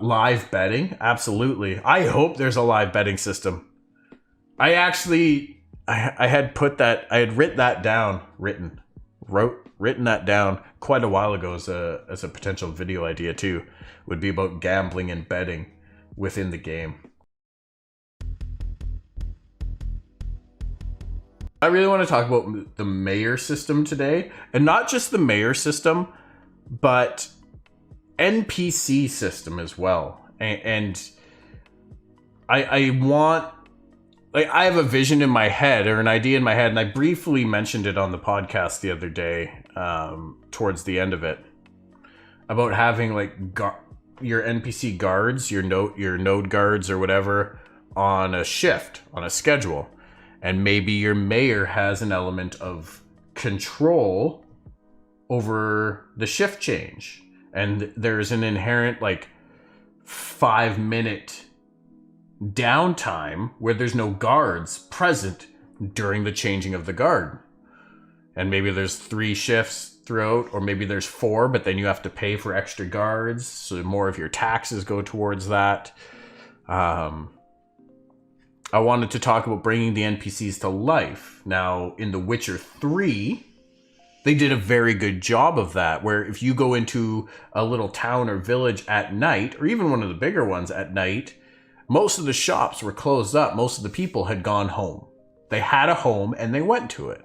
Live betting? Absolutely. I hope there's a live betting system. I actually, I had put that, I had written that down, written that down quite a while ago as a potential video idea too. Would be about gambling and betting within the game. I really want to talk about the mayor system today, and not just the mayor system, but NPC system as well. And I want, like, I have a vision in my head, or an idea in my head, and I briefly mentioned it on the podcast the other day, towards the end of it, about having like your NPC guards, your node guards or whatever, on a shift, on a schedule. And maybe your mayor has an element of control over the shift change. And there's an inherent like 5-minute downtime where there's no guards present during the changing of the guard. And maybe there's 3 shifts throughout, or maybe there's 4, but then you have to pay for extra guards. So more of your taxes go towards that. I wanted to talk about bringing the NPCs to life. Now, in The Witcher 3, they did a very good job of that, where if you go into a little town or village at night, or even one of the bigger ones at night, most of the shops were closed up. Most of the people had gone home. They had a home and they went to it.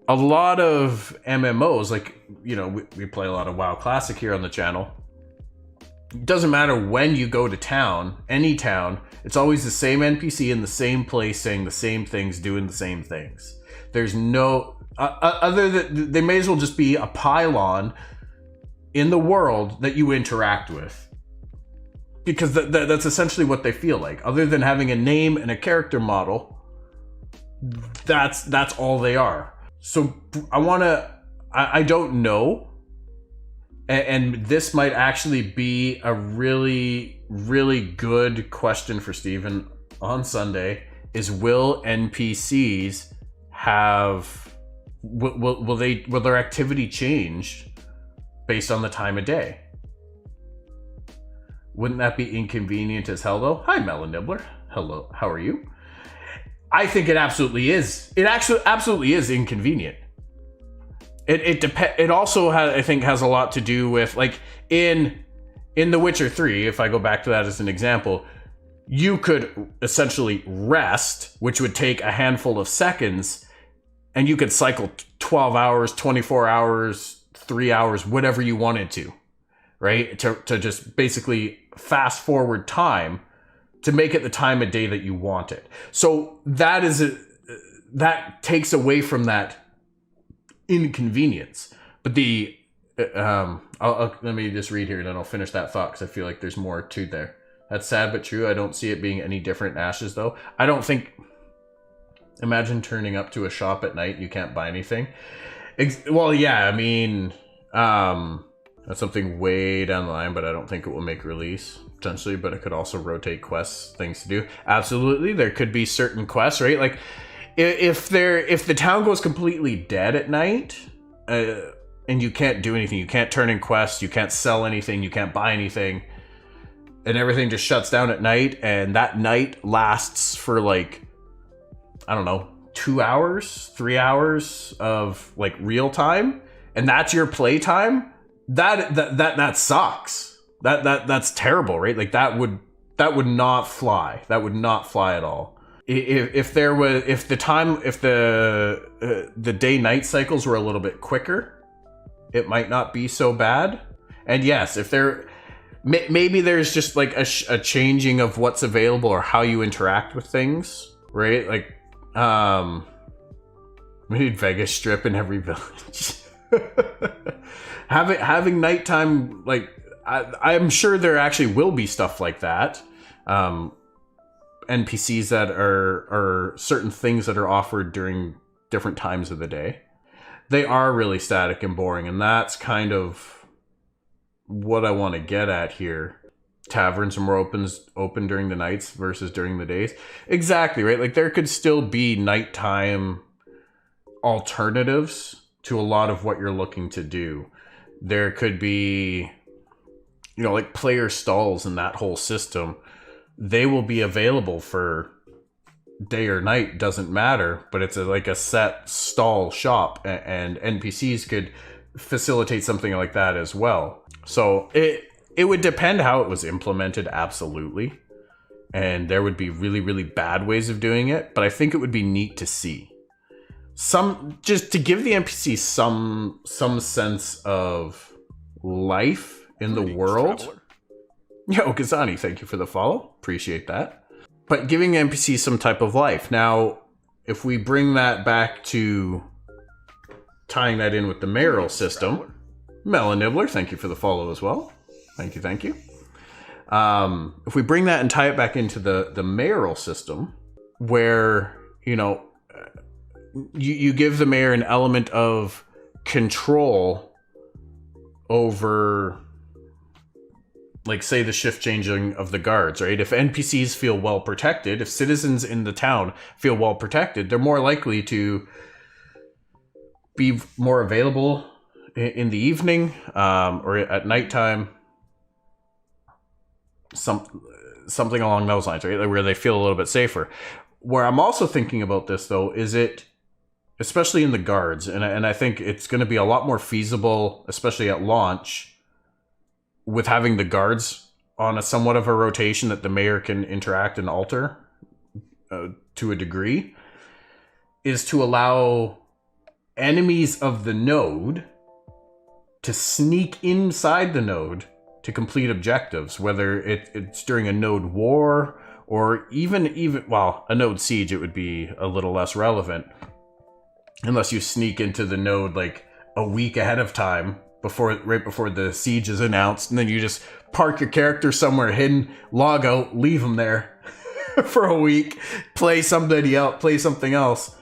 A lot of MMOs, like, you know, we play a lot of WoW Classic here on the channel. It doesn't matter when you go to town, any town, it's always the same NPC in the same place saying the same things, doing the same things. There's no, other than, they may as well just be a pylon in the world that you interact with. Because that's essentially what they feel like. Other than having a name and a character model, that's all they are. So I don't know. And this might actually be a really, really good question for Steven on Sunday, is will NPCs have, will their activity change based on the time of day? Wouldn't that be inconvenient as hell though? Hi, Melon Nibbler. Hello, how are you? I think it absolutely is. It actually absolutely is inconvenient. It also I think has a lot to do with, like, in The Witcher 3, if I go back to that as an example, you could essentially rest, which would take a handful of seconds, and you could cycle 12 hours, 24 hours, 3 hours, whatever you wanted to, right? To just basically fast forward time to make it the time of day that you want it. So that takes away from that inconvenience. But let me just read here and then I'll finish that thought, because I feel like there's more to there. That's sad but true. I don't see it being any different in Ashes though. I don't think, imagine turning up to a shop at night, you can't buy anything. Well, yeah, I mean, that's something way down the line, but I don't think it will make release potentially. But it could also rotate quests, things to do. Absolutely, there could be certain quests, right? Like, if the town goes completely dead at night, and you can't do anything, you can't turn in quests, you can't sell anything, you can't buy anything, and everything just shuts down at night, and that night lasts for, like, I don't know, 2 hours, 3 hours of like real time, and that's your play time, that sucks. That's terrible, right? Like that would not fly. That would not fly at all. If the day night cycles were a little bit quicker, it might not be so bad. And yes, if maybe there's just like a changing of what's available or how you interact with things, right? Like, we need Vegas Strip in every village. having nighttime, like, I'm sure there actually will be stuff like that. NPCs that are certain things that are offered during different times of the day. They are really static and boring, and that's kind of what I want to get at here. Taverns are more open during the nights versus during the days. Exactly, right? Like, there could still be nighttime alternatives to a lot of what you're looking to do. There could be you know, like player stalls and that whole system, they will be available for day or night, doesn't matter, but it's like a set stall shop, and NPCs could facilitate something like that as well. So it would depend how it was implemented, absolutely. And there would be really, really bad ways of doing it, but I think it would be neat to see. Just to give the NPCs some sense of life in the world. Traveler. Yo, Kazani, thank you for the follow. Appreciate that. But giving NPCs some type of life. Now, if we bring that back to tying that in with the Mayoral system, Melon Nibbler, thank you for the follow as well. Thank you, thank you. If we bring that and tie it back into the Mayoral system, where, you know, you give the mayor an element of control over, like, say, the shift changing of the guards, right? If NPCs feel well protected, if citizens in the town feel well protected, they're more likely to be more available in the evening, or at nighttime. Something along those lines, right? Where they feel a little bit safer. Where I'm also thinking about this, though, is it, especially in the guards, and I think it's going to be a lot more feasible, especially at launch, with having the guards on a somewhat of a rotation that the mayor can interact and alter to a degree, is to allow enemies of the node to sneak inside the node to complete objectives, whether it's during a node war or even well, a node siege. It would be a little less relevant unless you sneak into the node like a week ahead of time, right before the siege is announced, and then you just park your character somewhere hidden, log out, leave them there for a week, play something else.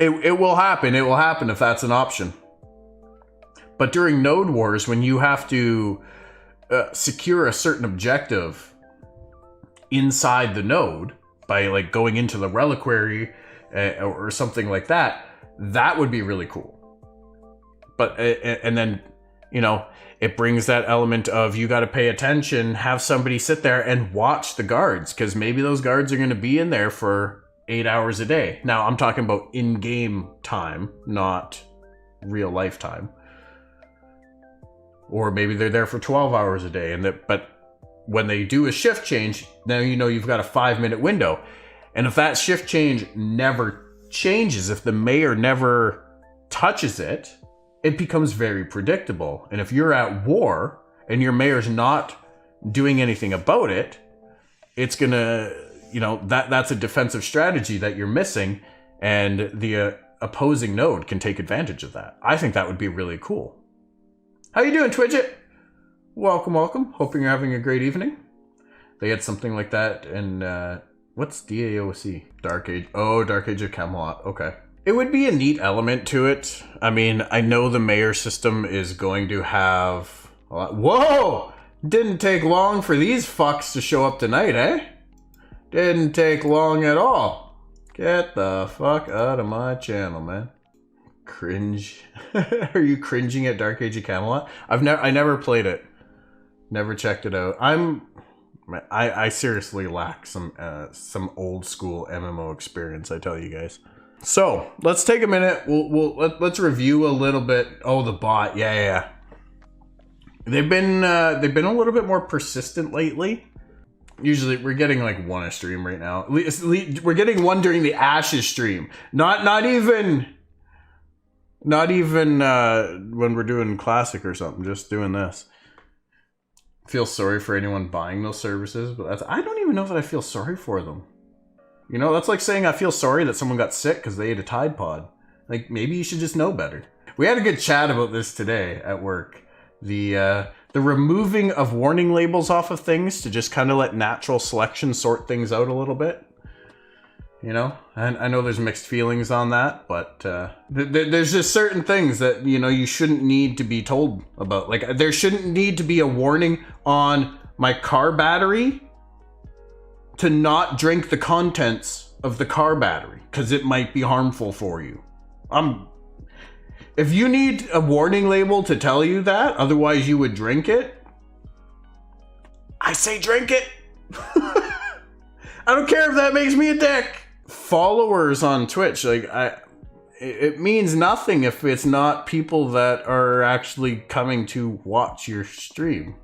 It will happen. It will happen if that's an option. But during node wars, when you have to secure a certain objective inside the node by like going into the reliquary or something like that, that would be really cool. But and then, you know, it brings that element of you got to pay attention, have somebody sit there and watch the guards, because maybe those guards are going to be in there for 8 hours a day. Now, I'm talking about in-game time, not real life time. Or maybe they're there for 12 hours a day. But when they do a shift change, now you know you've got a 5-minute window. And if that shift change never changes, if the mayor never touches it, it becomes very predictable. And if you're at war and your mayor's not doing anything about it, it's gonna, you know, that's a defensive strategy that you're missing, and the opposing node can take advantage of that. I think that would be really cool. How you doing, Twidget? Welcome, welcome. Hoping you're having a great evening. They had something like that in, what's DAOC? Dark Age. Oh, Dark Age of Camelot. Okay. It would be a neat element to it. I mean, I know the mayor system is going to have a lot. Whoa! Didn't take long for these fucks to show up tonight, eh? Didn't take long at all. Get the fuck out of my channel, man. Cringe. Are you cringing at Dark Age of Camelot? I never played it. Never checked it out. I seriously lack some old school MMO experience, I tell you guys. So let's take a minute. Let's review a little bit. Oh, the bot. Yeah. They've been a little bit more persistent lately. Usually we're getting like one a stream right now. We're getting one during the Ashes stream. Not even when we're doing Classic or something. Just doing this. Feel sorry for anyone buying those services, but I don't even know that I feel sorry for them. You know, that's like saying I feel sorry that someone got sick because they ate a Tide Pod. Like, maybe you should just know better. We had a good chat about this today at work. The removing of warning labels off of things to just kind of let natural selection sort things out a little bit. You know, and I know there's mixed feelings on that, but there's just certain things that, you know, you shouldn't need to be told about. Like, there shouldn't need to be a warning on my car battery to not drink the contents of the car battery because it might be harmful for you. If you need a warning label to tell you that, otherwise you would drink it, I say drink it. I don't care if that makes me a dick. Followers on Twitch, like it means nothing if it's not people that are actually coming to watch your stream.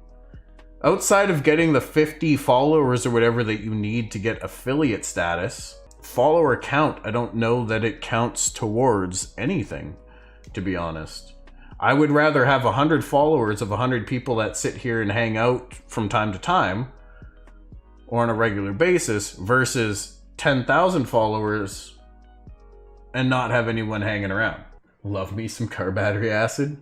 Outside of getting the 50 followers or whatever that you need to get affiliate status, follower count, I don't know that it counts towards anything, to be honest. I would rather have 100 followers of 100 people that sit here and hang out from time to time or on a regular basis versus 10,000 followers and not have anyone hanging around. Love me some car battery acid.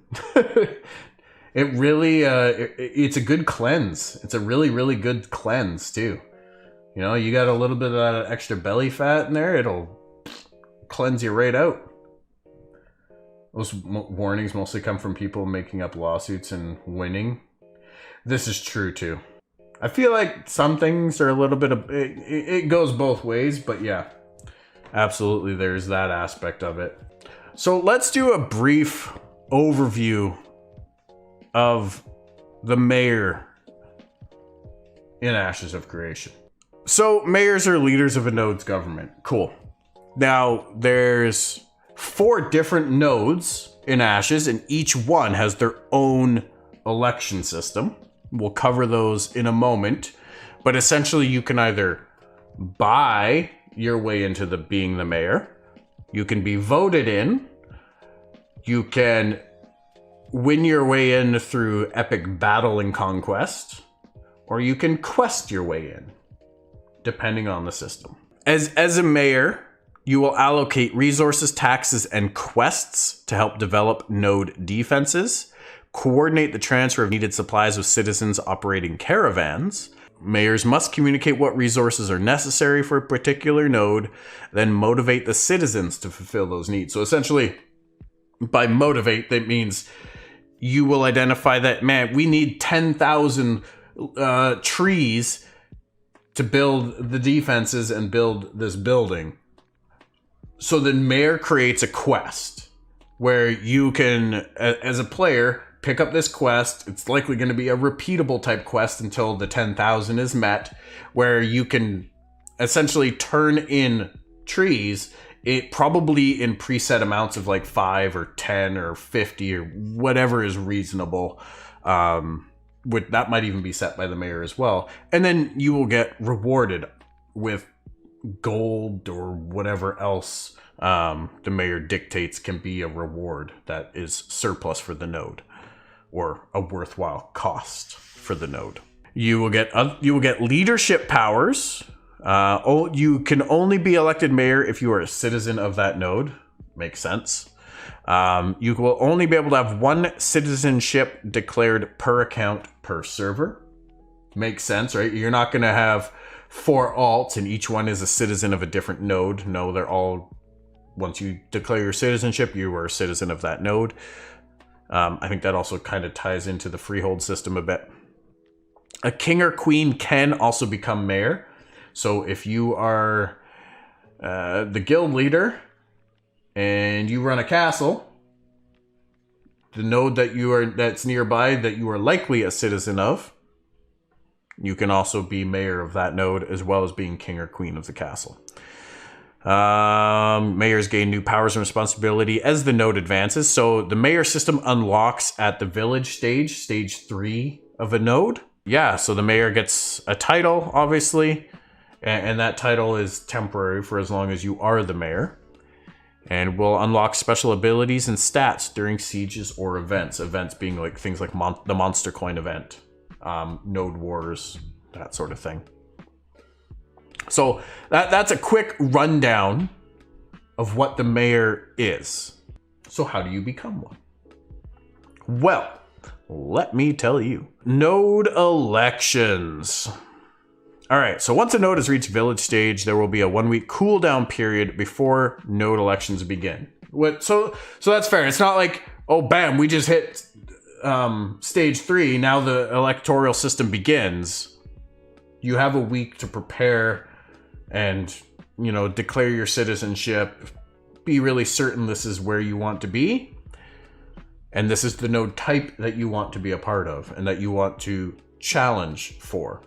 It really, it's a good cleanse. It's a really, really good cleanse too. You know, you got a little bit of that extra belly fat in there, it'll cleanse you right out. Those warnings mostly come from people making up lawsuits and winning. This is true too. I feel like some things are a little bit of, it goes both ways, but yeah, absolutely there's that aspect of it. So let's do a brief overview of the mayor in Ashes of Creation. So mayors are leaders of a node's government. Cool. Now there's 4 different nodes in Ashes, and each one has their own election system. We'll cover those in a moment, but essentially you can either buy your way into being the mayor, you can be voted in, you can win your way in through epic battle and conquest, or you can quest your way in, depending on the system. As a mayor, you will allocate resources, taxes, and quests to help develop node defenses, coordinate the transfer of needed supplies with citizens operating caravans. Mayors must communicate what resources are necessary for a particular node, then motivate the citizens to fulfill those needs. So essentially, by motivate, that means you will identify that, man, we need 10,000 trees to build the defenses and build this building. So the mayor creates a quest where you can, as a player, pick up this quest. It's likely going to be a repeatable type quest until the 10,000 is met, where you can essentially turn in trees, it probably in preset amounts of like 5 or 10 or 50 or whatever is reasonable. That might even be set by the mayor as well. And then you will get rewarded with gold or whatever else the mayor dictates can be a reward that is surplus for the node or a worthwhile cost for the node. You will get leadership powers. You can only be elected mayor if you are a citizen of that node. Makes sense. You will only be able to have 1 citizenship declared per account per server. Makes sense, right? You're not going to have 4 alts and each one is a citizen of a different node. No, they're all, once you declare your citizenship, you are a citizen of that node. I think that also kind of ties into the freehold system a bit. A king or queen can also become mayor. So if you are the guild leader and you run a castle, the node that's nearby that you are likely a citizen of, you can also be mayor of that node as well as being king or queen of the castle. Mayors gain new powers and responsibility as the node advances. So the mayor system unlocks at the village stage 3 of a node. Yeah, so the mayor gets a title, obviously, and that title is temporary for as long as you are the mayor, and will unlock special abilities and stats during sieges or events. Events being like things like the Monster Coin event, Node Wars, that sort of thing. So that's a quick rundown of what the mayor is. So how do you become one? Well, let me tell you. Node elections. All right, so once a node has reached village stage, there will be a 1-week cooldown period before node elections begin. So that's fair. It's not like, oh, bam, we just hit stage 3, now the electoral system begins. You have a week to prepare and, declare your citizenship, be really certain this is where you want to be. And this is the node type that you want to be a part of and that you want to challenge for.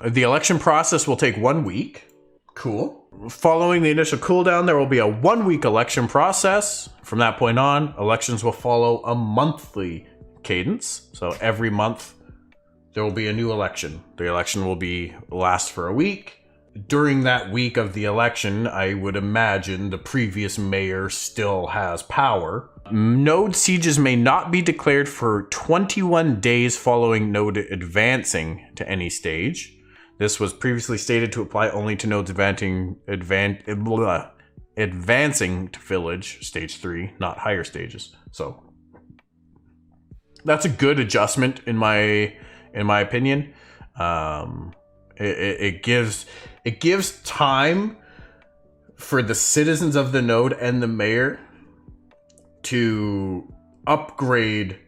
The election process will take 1 week. Cool. Following the initial cooldown, there will be a 1 week election process. From that point on, elections will follow a monthly cadence. So every month there will be a new election. The election will last for a week. During that week of the election, I would imagine the previous mayor still has power. Node sieges may not be declared for 21 days following node advancing to any stage. This was previously stated to apply only to nodes advancing to village, stage 3, not higher stages. So that's a good adjustment in my opinion. It gives time for the citizens of the node and the mayor to upgrade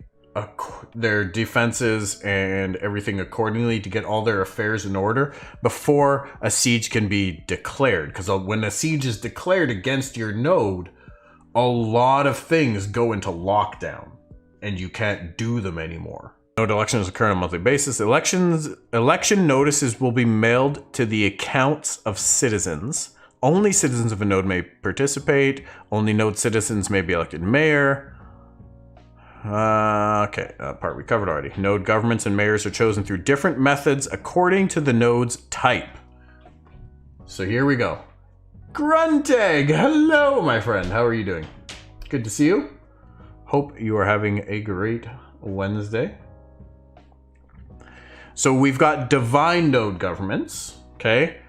their defenses and everything accordingly to get all their affairs in order before a siege can be declared. Because when a siege is declared against your node, a lot of things go into lockdown and you can't do them anymore. Node elections occur on a monthly basis. Election notices will be mailed to the accounts of citizens. Only citizens of a node may participate. Only node citizens may be elected mayor. Okay, that part we covered already. Node governments and mayors are chosen through different methods according to the node's type. So here we go. Grunteg, hello, my friend. How are you doing? Good to see you. Hope you are having a great Wednesday. So we've got divine node governments, okay?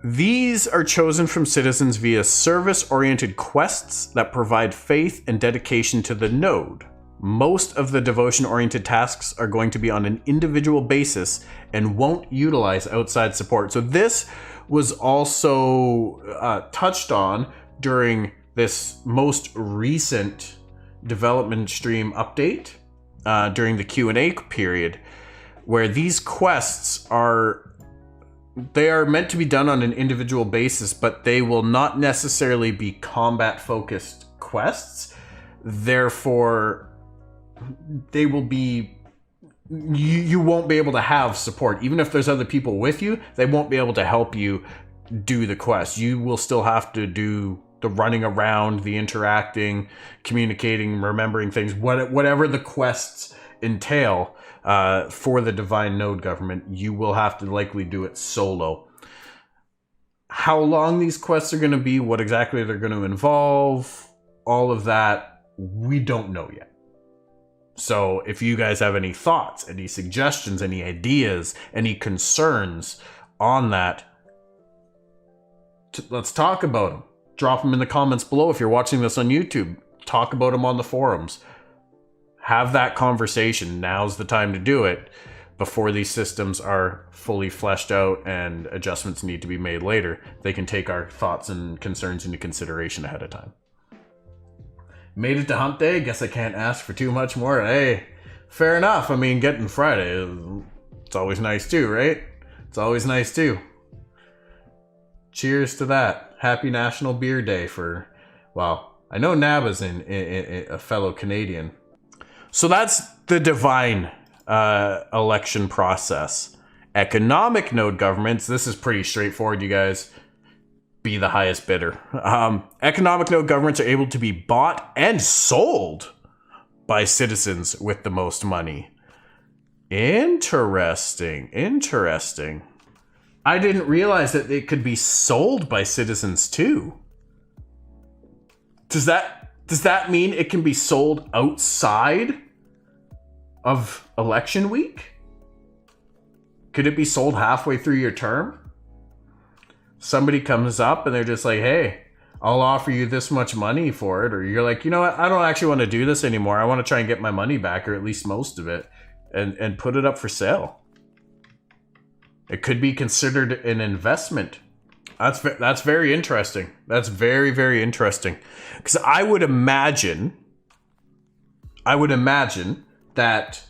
These are chosen from citizens via service-oriented quests that provide faith and dedication to the node. Most of the devotion-oriented tasks are going to be on an individual basis and won't utilize outside support. So this was also touched on during this most recent development stream update during the Q&A period, where these quests are meant to be done on an individual basis, but they will not necessarily be combat-focused quests. Therefore, they will be... You won't be able to have support. Even if there's other people with you, they won't be able to help you do the quest. You will still have to do the running around, the interacting, communicating, remembering things, whatever the quests entail. For the divine node government, you will have to likely do it solo. How long these quests are going to be, what exactly they're going to involve, all of that, we don't know yet. So if you guys have any thoughts, any suggestions, any ideas, any concerns on that, let's talk about them. Drop them in the comments below if you're watching this on YouTube. Talk about them on the forums. Have that conversation. Now's the time to do it before these systems are fully fleshed out and adjustments need to be made later. They can take our thoughts and concerns into consideration ahead of time. Made it to hump day. Guess I can't ask for too much more. Hey, fair enough. I mean, getting Friday, it's always nice too, right? It's always nice too. Cheers to that. Happy National Beer Day for, well, I know Naba's in a fellow Canadian. So that's the divine election process. Economic node governments, this is pretty straightforward, you guys. Be the highest bidder. Economic node governments are able to be bought and sold by citizens with the most money. Interesting. I didn't realize that it could be sold by citizens too. Does that mean it can be sold outside of election week? Could it be sold halfway through your term? Somebody comes up and they're just like, hey, I'll offer you this much money for it. Or you're like, you know what? I don't actually want to do this anymore. I want to try and get my money back, or at least most of it, and put it up for sale. It could be considered an investment. That's very interesting. That's very, very interesting. Because I would imagine that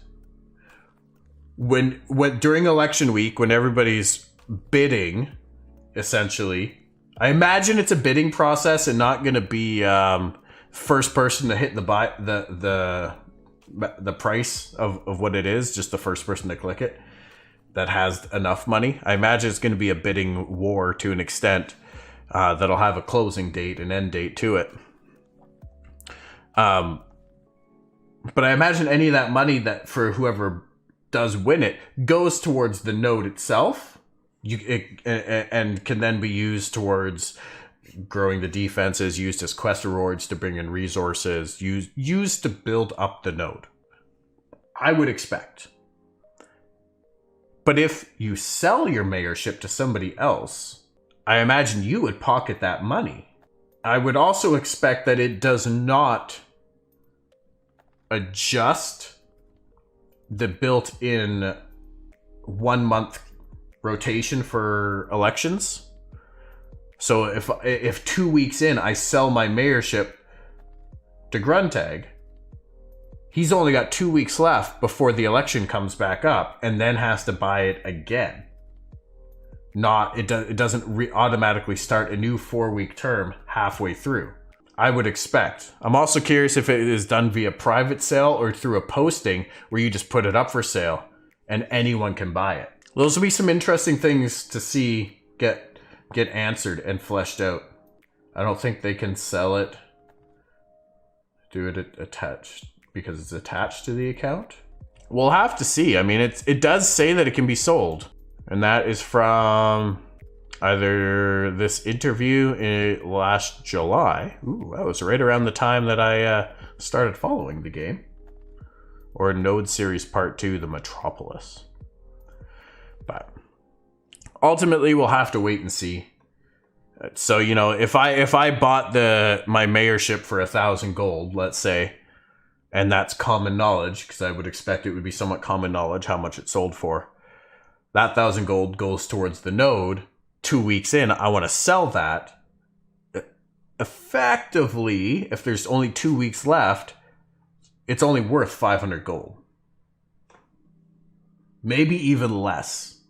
when during election week, when everybody's bidding, essentially, I imagine it's a bidding process and not going to be first person to hit the price of what it is, just the first person to click it, that has enough money. I imagine it's going to be a bidding war to an extent that'll have a closing date, an end date to it. But I imagine any of that money that for whoever does win it goes towards the node itself, and can then be used towards growing the defenses, used as quest rewards to bring in resources, used to build up the node. I would expect. But if you sell your mayorship to somebody else, I imagine you would pocket that money. I would also expect that it does not adjust the built-in 1 month rotation for elections. So if 2 weeks in I sell my mayorship to Gruntag, he's only got 2 weeks left before the election comes back up, and then has to buy it again. It doesn't automatically start a new 4-week term halfway through. I would expect. I'm also curious if it is done via private sale or through a posting where you just put it up for sale and anyone can buy it. Those will be some interesting things to see get answered and fleshed out. I don't think they can sell it, do it attached, because it's attached to the account. We'll have to see. I mean, it does say that it can be sold. And that is from either this interview last July. Ooh, that was right around the time that I started following the game. Or Node Series Part 2, The Metropolis. But ultimately, we'll have to wait and see. So, you know, if I bought my mayorship for 1,000 gold, let's say, and that's common knowledge, because I would expect it would be somewhat common knowledge how much it sold for. That 1,000 gold goes towards the node. 2 weeks in, I want to sell that. Effectively, if there's only 2 weeks left, it's only worth 500 gold. Maybe even less.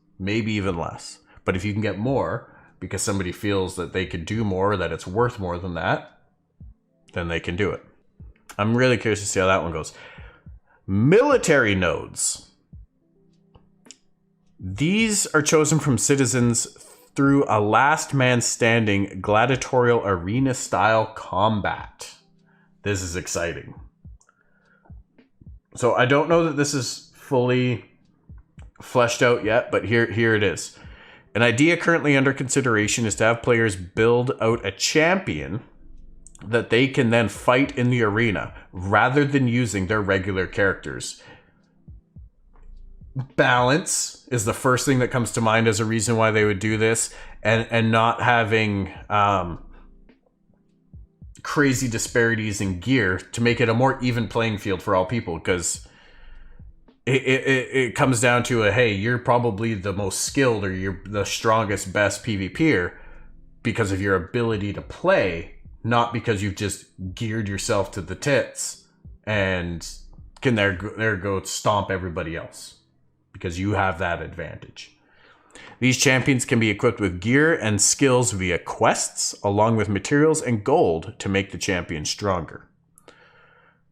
But if you can get more, because somebody feels that they could do more, that it's worth more than that, then they can do it. I'm really curious to see how that one goes. Military nodes. These are chosen from citizens through a last man standing gladiatorial arena style combat. This is exciting. So I don't know that this is fully fleshed out yet, but here it is. An idea currently under consideration is to have players build out a champion that they can then fight in the arena rather than using their regular characters. Balance is the first thing that comes to mind as a reason why they would do this, and not having crazy disparities in gear to make it a more even playing field for all people, because it comes down to hey, you're probably the most skilled or you're the strongest, best PvPer because of your ability to play, not because you've just geared yourself to the tits and can there go stomp everybody else. Because you have that advantage. These champions can be equipped with gear and skills via quests, along with materials and gold to make the champion stronger.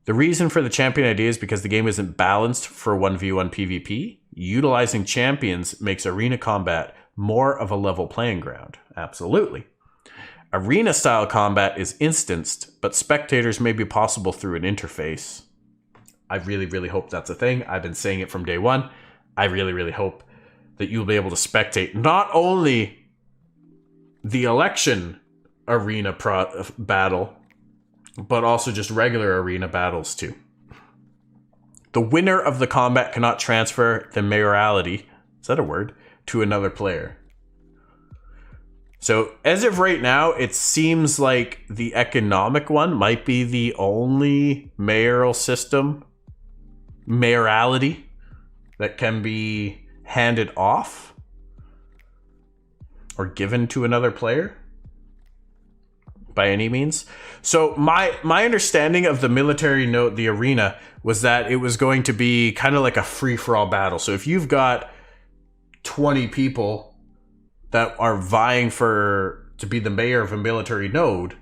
The reason for the champion idea is because the game isn't balanced for 1v1 PvP. Utilizing champions makes arena combat more of a level playing ground. Absolutely. Arena style combat is instanced, but spectators may be possible through an interface. I really, really hope that's a thing. I've been saying it from day one. I really, really hope that you'll be able to spectate not only the election arena battle, but also just regular arena battles too. The winner of the combat cannot transfer the mayoralty, is that a word, to another player. So as of right now, it seems like the economic one might be the only mayoral system, mayoralty, that can be handed off or given to another player by any means. So my understanding of the military node, the arena, was that it was going to be kind of like a free-for-all battle. So if you've got 20 people that are vying to be the mayor of a military node,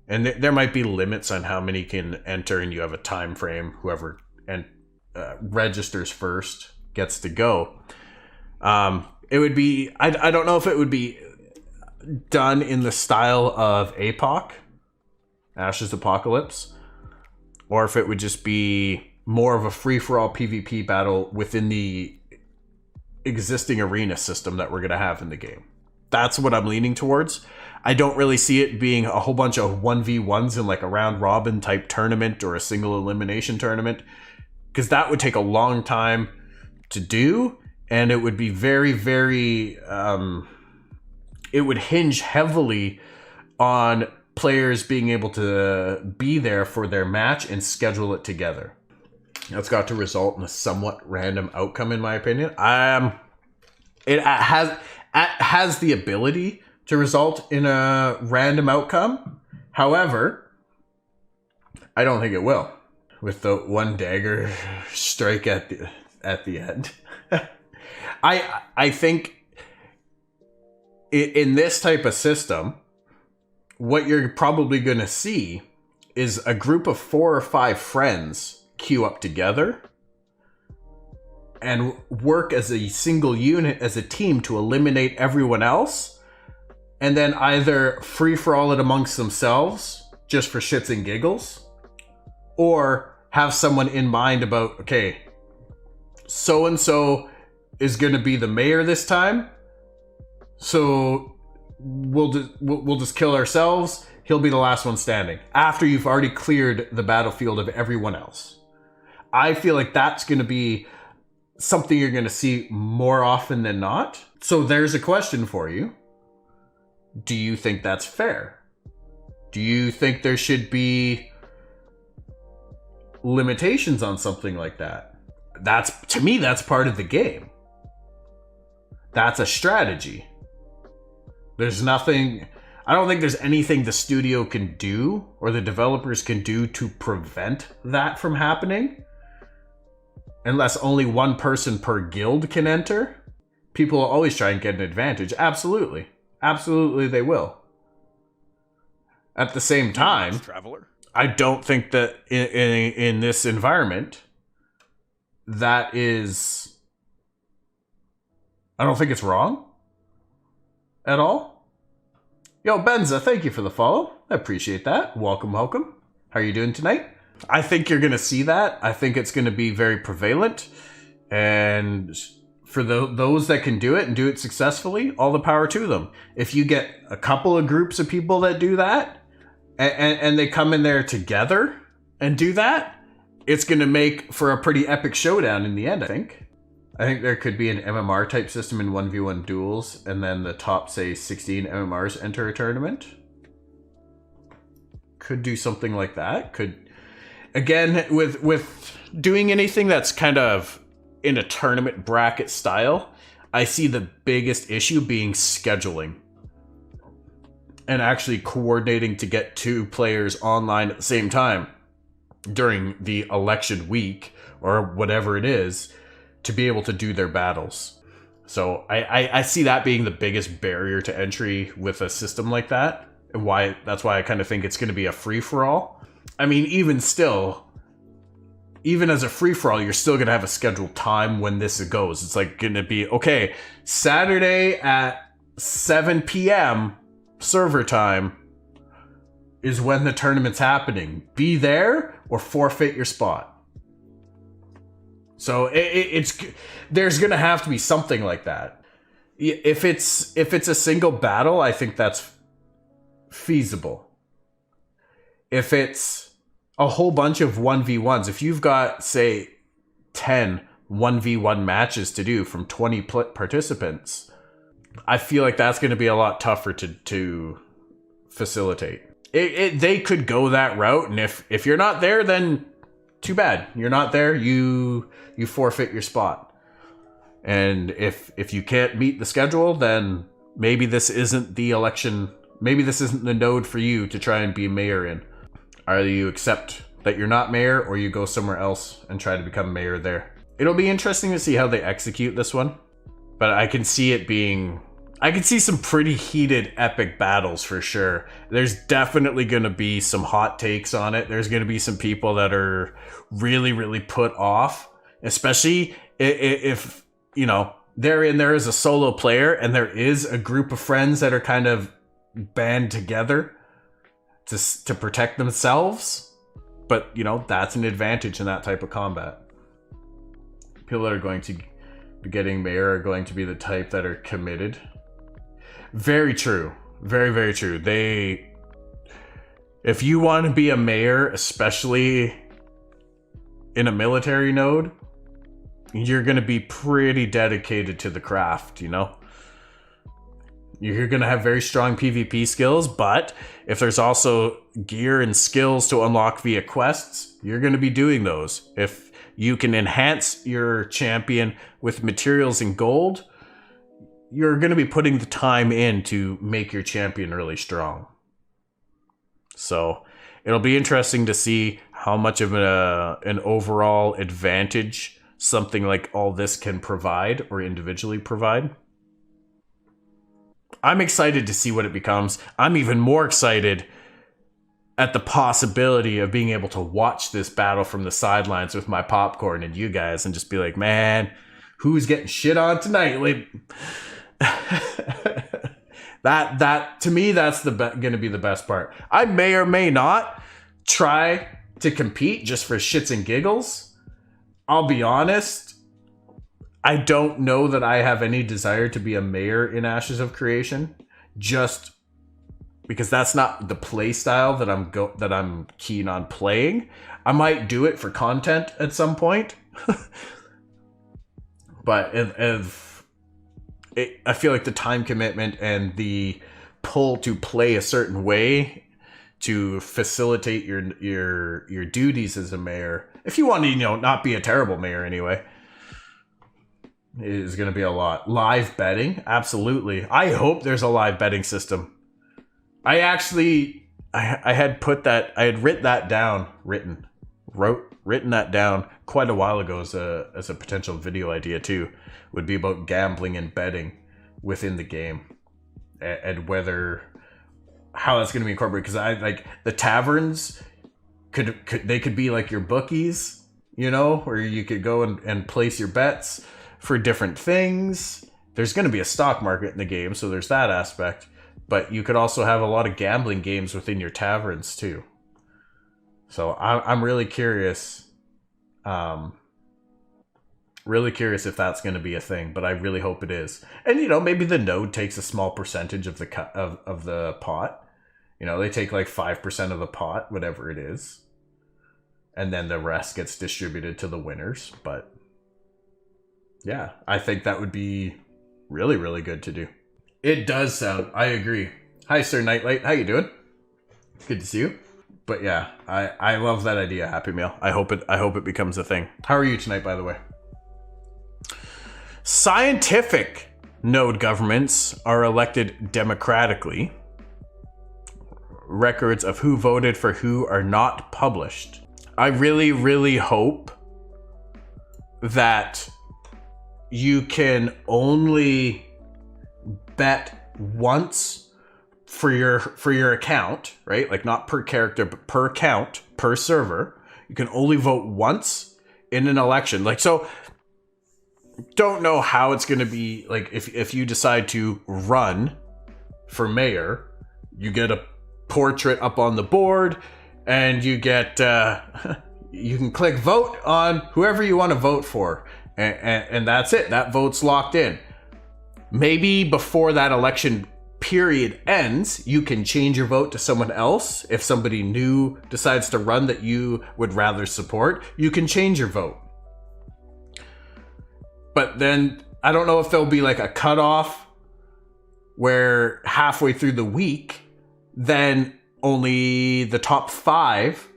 And there might be limits on how many can enter, and you have a time frame. Whoever registers first gets to go. It would be, I don't know if it would be done in the style of APOC, Ashes Apocalypse, or if it would just be more of a free-for-all PvP battle within the existing arena system that we're going to have in the game. That's what I'm leaning towards. I don't really see it being a whole bunch of 1v1s in like a round-robin type tournament or a single elimination tournament, because that would take a long time to do, and it would be very, very... it would hinge heavily on players being able to be there for their match and schedule it together. That's got to result in a somewhat random outcome, in my opinion. It has the ability to result in a random outcome. However, I don't think it will. With the one dagger strike at the end. I think in this type of system, what you're probably going to see is a group of 4 or 5 friends queue up together and work as a single unit, as a team, to eliminate everyone else, and then either free-for-all it amongst themselves just for shits and giggles, or have someone in mind about, okay, so-and-so is going to be the mayor this time, so we'll just kill ourselves. He'll be the last one standing after you've already cleared the battlefield of everyone else. I feel like that's going to be something you're going to see more often than not. So there's a question for you. Do you think that's fair? Do you think there should be limitations on something like that? To me, that's part of the game. That's a strategy. There's nothing... I don't think there's anything the studio can do or the developers can do to prevent that from happening. Unless only one person per guild can enter. People will always try and get an advantage. Absolutely. Absolutely they will. At the same time, Traveler, I don't think that in this environment, that is... I don't think it's wrong at all. Yo, Benza, thank you for the follow. I appreciate that. Welcome, welcome. How are you doing tonight? I think you're going to see that. I think it's going to be very prevalent. And for those that can do it and do it successfully, all the power to them. If you get a couple of groups of people that do that, and they come in there together and do that, it's going to make for a pretty epic showdown in the end, I think. I think there could be an MMR type system in 1v1 duels, and then the top, say, 16 MMRs enter a tournament. Could do something like that. Could, again, with doing anything that's kind of in a tournament bracket style, I see the biggest issue being scheduling. And actually coordinating to get 2 players online at the same time during the election week, or whatever it is, to be able to do their battles. So I see that being the biggest barrier to entry with a system like that. And that's why I kind of think it's going to be a free-for-all. I mean, even still, even as a free-for-all, you're still going to have a scheduled time when this goes. It's like going to be, okay, Saturday at 7 p.m. server time is when the tournament's happening. Be there or forfeit your spot. So there's going to have to be something like that. If it's a single battle, I think that's feasible. If it's a whole bunch of 1v1s, if you've got, say, 10 1v1 matches to do from 20 participants, I feel like that's going to be a lot tougher to facilitate. They could go that route, and if you're not there, then too bad. You're not there, you forfeit your spot. And if you can't meet the schedule, then maybe this isn't the election, maybe this isn't the node for you to try and be mayor in. Either you accept that you're not mayor, or you go somewhere else and try to become mayor there. It'll be interesting to see how they execute this one. But I can see it being... I could see some pretty heated epic battles for sure. There's definitely going to be some hot takes on it. There's going to be some people that are really, really put off, especially if you know, they're in there as a solo player and there is a group of friends that are kind of band together to protect themselves. But, you know, that's an advantage in that type of combat. People that are going to be getting Mayor are going to be the type that are committed. Very true. Very, very true. If you want to be a Mayor, especially in a military node, you're going to be pretty dedicated to the craft, you know? You're going to have very strong PvP skills, but if there's also gear and skills to unlock via quests, you're going to be doing those. If you can enhance your champion with materials and gold, you're going to be putting the time in to make your champion really strong. So it'll be interesting to see how much of an overall advantage something like all this can provide or individually provide. I'm excited to see what it becomes. I'm even more excited at the possibility of being able to watch this battle from the sidelines with my popcorn and you guys and just be like, man, who's getting shit on tonight? Like, that to me, that's going to be the best part. I may or may not try to compete just for shits and giggles. I'll be honest, I don't know that I have any desire to be a Mayor in Ashes of Creation, just because that's not the play style that I'm keen on playing. I might do it for content at some point, but I feel like the time commitment and the pull to play a certain way to facilitate your duties as a Mayor, if you want to, you know, not be a terrible Mayor anyway, is going to be a lot. Live betting, absolutely. I hope there's a live betting system. I had written that down quite a while ago as a potential video idea too. Would be about gambling and betting within the game, and how that's going to be incorporated. Because I like the taverns could be like your bookies, you know, where you could go and place your bets for different things. There's going to be a stock market in the game, so there's that aspect. But you could also have a lot of gambling games within your taverns too. So I'm really curious. Really curious if that's going to be a thing, but I really hope it is. And you know, maybe the node takes a small percentage of the of the pot. You know, they take like 5% of the pot, whatever it is, and then the rest gets distributed to the winners. But yeah, I think that would be really, really good to do. It does sound. I agree. Hi, Sir Nightlight. How you doing? Good to see you. But yeah, I love that idea, Happy Meal. I hope it becomes a thing. How are you tonight, by the way? Scientific node governments are elected democratically. Records of who voted for who are not published. I really, really hope that you can only bet once for your account, right? Like not per character, but per account, per server. You can only vote once in an election. Like, so don't know how it's going to be. Like if you decide to run for mayor, you get a portrait up on the board and you get, you can click vote on whoever you want to vote for. And that's it. That vote's locked in. Maybe before that election period ends, you can change your vote to someone else. If somebody new decides to run that you would rather support, you can change your vote. But then I don't know if there'll be like a cutoff where halfway through the week, then only the top 5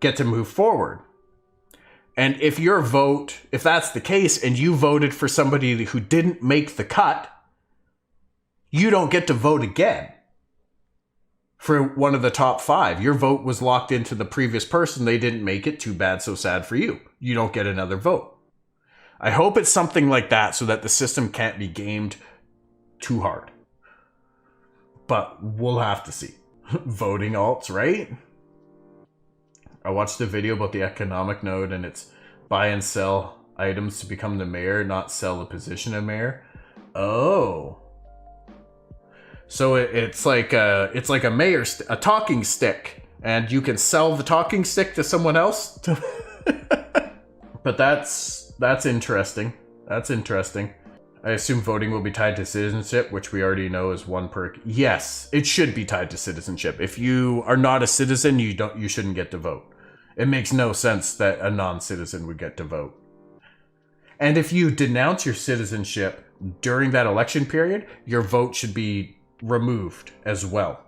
get to move forward. And if your vote, if that's the case, and you voted for somebody who didn't make the cut, you don't get to vote again for one of the top 5. Your vote was locked into the previous person. They didn't make it. Too bad, so sad for you. You don't get another vote. I hope it's something like that so that the system can't be gamed too hard. but we'll have to see. Voting alts, right? I watched a video about the economic node, and it's buy and sell items to become the mayor, not sell the position of mayor. Oh. So it's like a mayor, a talking stick, and you can sell the talking stick to someone else. But that's interesting. That's interesting. I assume voting will be tied to citizenship, which we already know is one perk. Yes, it should be tied to citizenship. If you are not a citizen, you shouldn't get to vote. It makes no sense that a non-citizen would get to vote. And if you denounce your citizenship during that election period, your vote should be removed as well.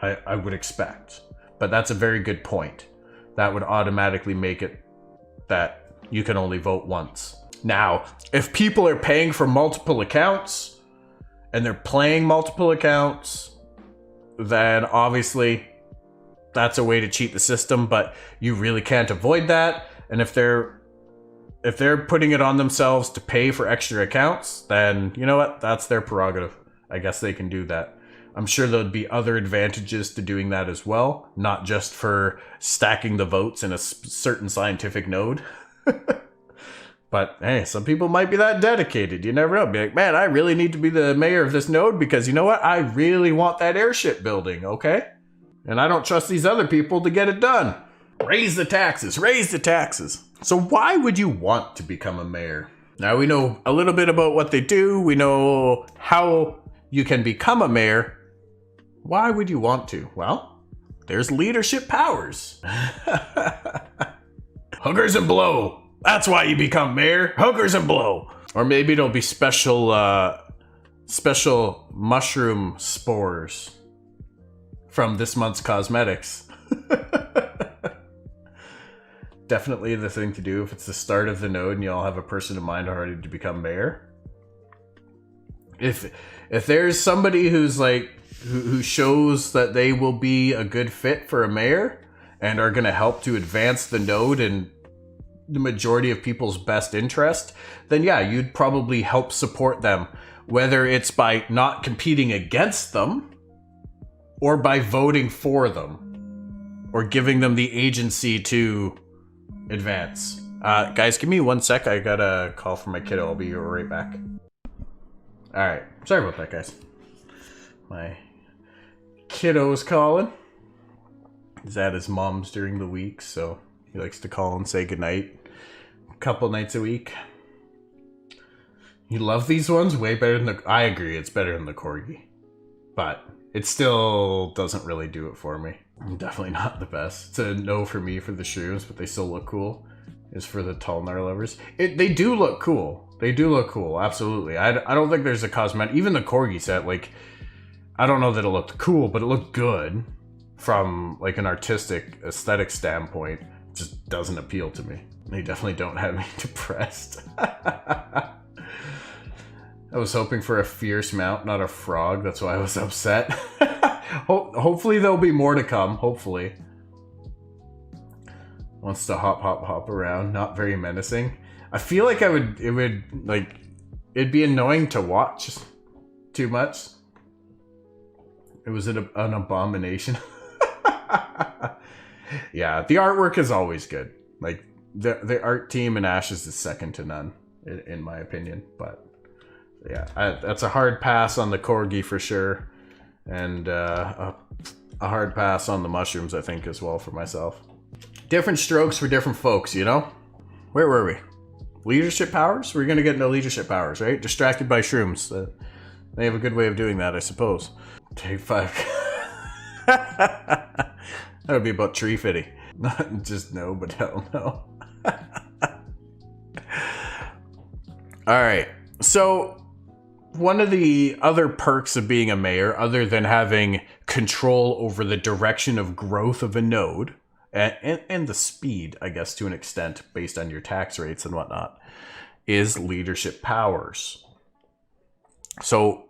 I would expect. But that's a very good point. That would automatically make it that you can only vote once. Now, if people are paying for multiple accounts and they're playing multiple accounts, then obviously that's a way to cheat the system, but you really can't avoid that. And if they're putting it on themselves to pay for extra accounts, then you know what? That's their prerogative. I guess they can do that. I'm sure there'd be other advantages to doing that as well, not just for stacking the votes in a certain scientific node. But hey, some people might be that dedicated. You never know. Be like, man, I really need to be the mayor of this node because you know what? I really want that airship building, okay? And I don't trust these other people to get it done. Raise the taxes, raise the taxes. So why would you want to become a mayor? Now we know a little bit about what they do. We know how you can become a mayor. Why would you want to? Well, there's leadership powers. Hookers and blow. That's why you become mayor. Hookers and blow. Or maybe it'll be special mushroom spores from this month's cosmetics. Definitely the thing to do if it's the start of the node and you all have a person in mind already to become mayor. If there's somebody who's like who shows that they will be a good fit for a mayor and are going to help to advance the node and the majority of people's best interest, then yeah, you'd probably help support them, whether it's by not competing against them or by voting for them or giving them the agency to advance. Guys, give me 1 sec. I got a call from my kiddo. I'll be right back. All right. Sorry about that, guys. My kiddo's calling. He's at his mom's during the week, so he likes to call and say goodnight a couple nights a week. You love these ones way better than I agree, it's better than the corgi. But it still doesn't really do it for me. Definitely not the best. It's a no for me for the shrooms, but they still look cool. Is for the tall gnar lovers. They do look cool. They do look cool, absolutely. I don't think there's a cosmetic... Even the corgi set, like... I don't know that it looked cool, but it looked good. From, like, an artistic, aesthetic standpoint. It just doesn't appeal to me. They definitely don't have me depressed. I was hoping for a fierce mount, not a frog. That's why I was upset. Hopefully there'll be more to come. Hopefully. Wants to hop around. Not very menacing. I feel like it'd be annoying to watch too much. It was an abomination. Yeah, the artwork is always good. Like, the art team in Ashes is second to none, in my opinion. But, yeah, that's a hard pass on the corgi for sure. And a hard pass on the mushrooms, I think, as well for myself. Different strokes for different folks, you know? Where were we? Leadership powers? We're going to get into leadership powers, right? Distracted by shrooms. They have a good way of doing that, I suppose. Take 5. That would be about tree fitting. Not just no, but hell no. Alright, so one of the other perks of being a mayor, other than having control over the direction of growth of a node, and the speed, I guess, to an extent, based on your tax rates and whatnot, is leadership powers. So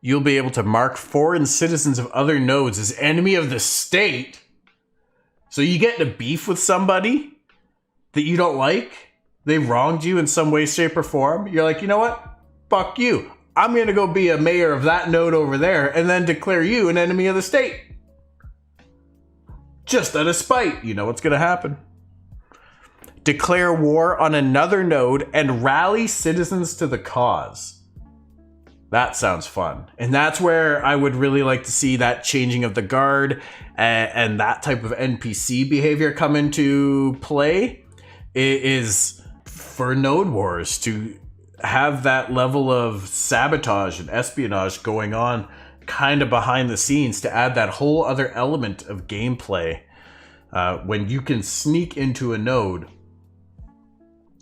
you'll be able to mark foreign citizens of other nodes as enemy of the state. So you get in a beef with somebody that you don't like, they wronged you in some way, shape, or form. You're like, you know what? Fuck you. I'm going to go be a mayor of that node over there and then declare you an enemy of the state. Just out of spite. You know what's going to happen. Declare war on another node and rally citizens to the cause. That sounds fun. And that's where I would really like to see that changing of the guard and that type of NPC behavior come into play. It is for node wars to have that level of sabotage and espionage going on kind of behind the scenes to add that whole other element of gameplay. When you can sneak into a node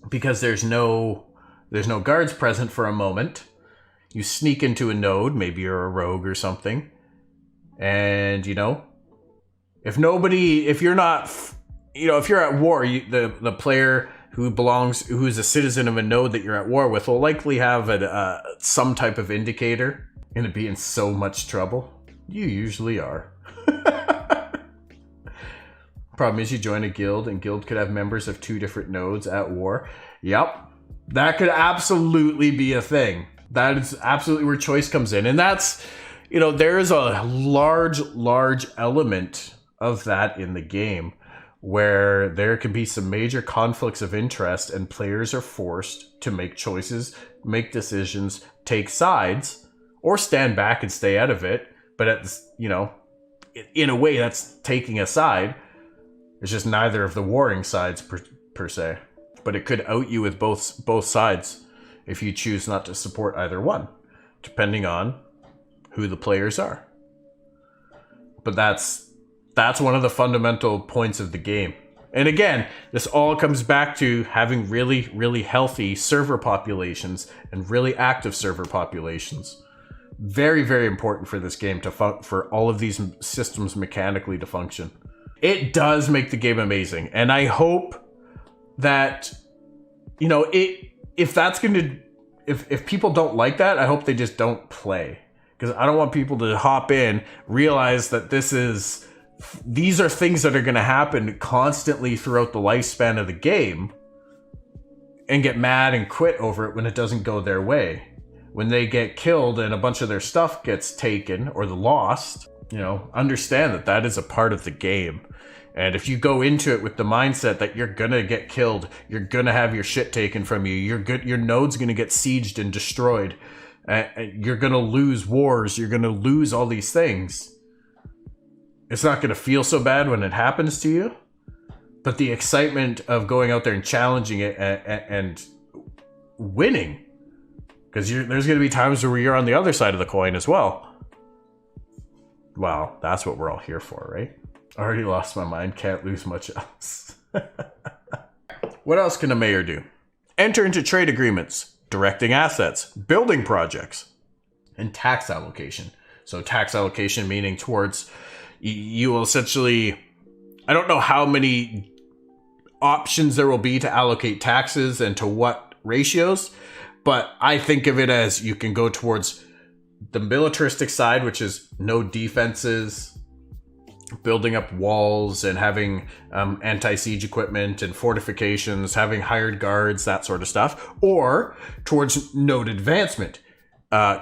because there's no guards present for a moment. You sneak into a node, maybe you're a rogue or something, and if you're at war, the player who's a citizen of a node that you're at war with will likely have some type of indicator. Gonna be in so much trouble. You usually are. Problem is, you join a guild, and guild could have members of 2 different nodes at war. Yep, that could absolutely be a thing. That is absolutely where choice comes in. And that's, there is a large element of that in the game where there can be some major conflicts of interest and players are forced to make choices, make decisions, take sides, or stand back and stay out of it. But in a way, that's taking a side. It's just neither of the warring sides per se. But it could out you with both sides if you choose not to support either one, depending on who the players are. But that's one of the fundamental points of the game. And again, this all comes back to having really, really healthy server populations and really active server populations. Very, very important for this game for all of these systems mechanically to function. It does make the game amazing. And I hope that, if people don't like that, I hope they just don't play. Because I don't want people to hop in, realize that these are things that are going to happen constantly throughout the lifespan of the game, and get mad and quit over it when it doesn't go their way. When they get killed and a bunch of their stuff gets taken or lost, understand that is a part of the game. And if you go into it with the mindset that you're gonna get killed, you're gonna have your shit taken from you, your node's gonna get sieged and destroyed, you're gonna lose wars, you're gonna lose all these things, it's not gonna feel so bad when it happens to you. But the excitement of going out there and challenging it and winning, because there's gonna be times where you're on the other side of the coin as well. Wow, that's what we're all here for, right? Already lost my mind, can't lose much else. What else can a mayor do? Enter into trade agreements, directing assets, building projects, and tax allocation. So tax allocation meaning towards, you will essentially, I don't know how many options there will be to allocate taxes and to what ratios, but I think of it as you can go towards the militaristic side, which is no defenses, building up walls and having anti-siege equipment and fortifications, having hired guards, that sort of stuff, or towards node advancement,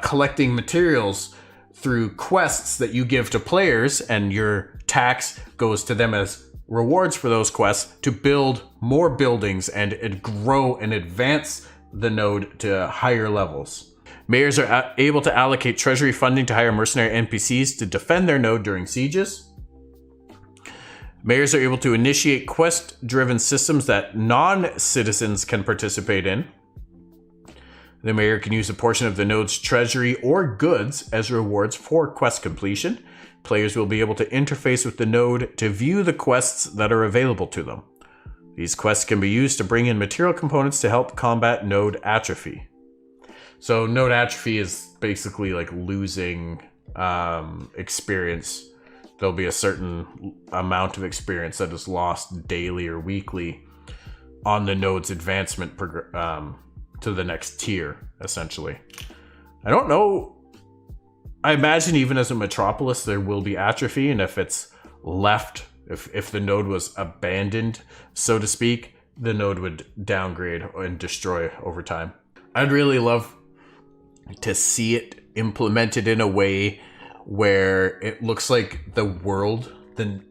collecting materials through quests that you give to players, and your tax goes to them as rewards for those quests to build more buildings and grow and advance the node to higher levels. Mayors are able to allocate treasury funding to hire mercenary NPCs to defend their node during sieges. Mayors are able to initiate quest-driven systems that non-citizens can participate in. The mayor can use a portion of the node's treasury or goods as rewards for quest completion. Players will be able to interface with the node to view the quests that are available to them. These quests can be used to bring in material components to help combat node atrophy. So node atrophy is basically like losing experience. There'll be a certain amount of experience that is lost daily or weekly on the node's advancement to the next tier, essentially. I don't know. I imagine even as a metropolis, there will be atrophy, and if it's left, if the node was abandoned, so to speak, the node would downgrade and destroy over time. I'd really love to see it implemented in a way where it looks like the world,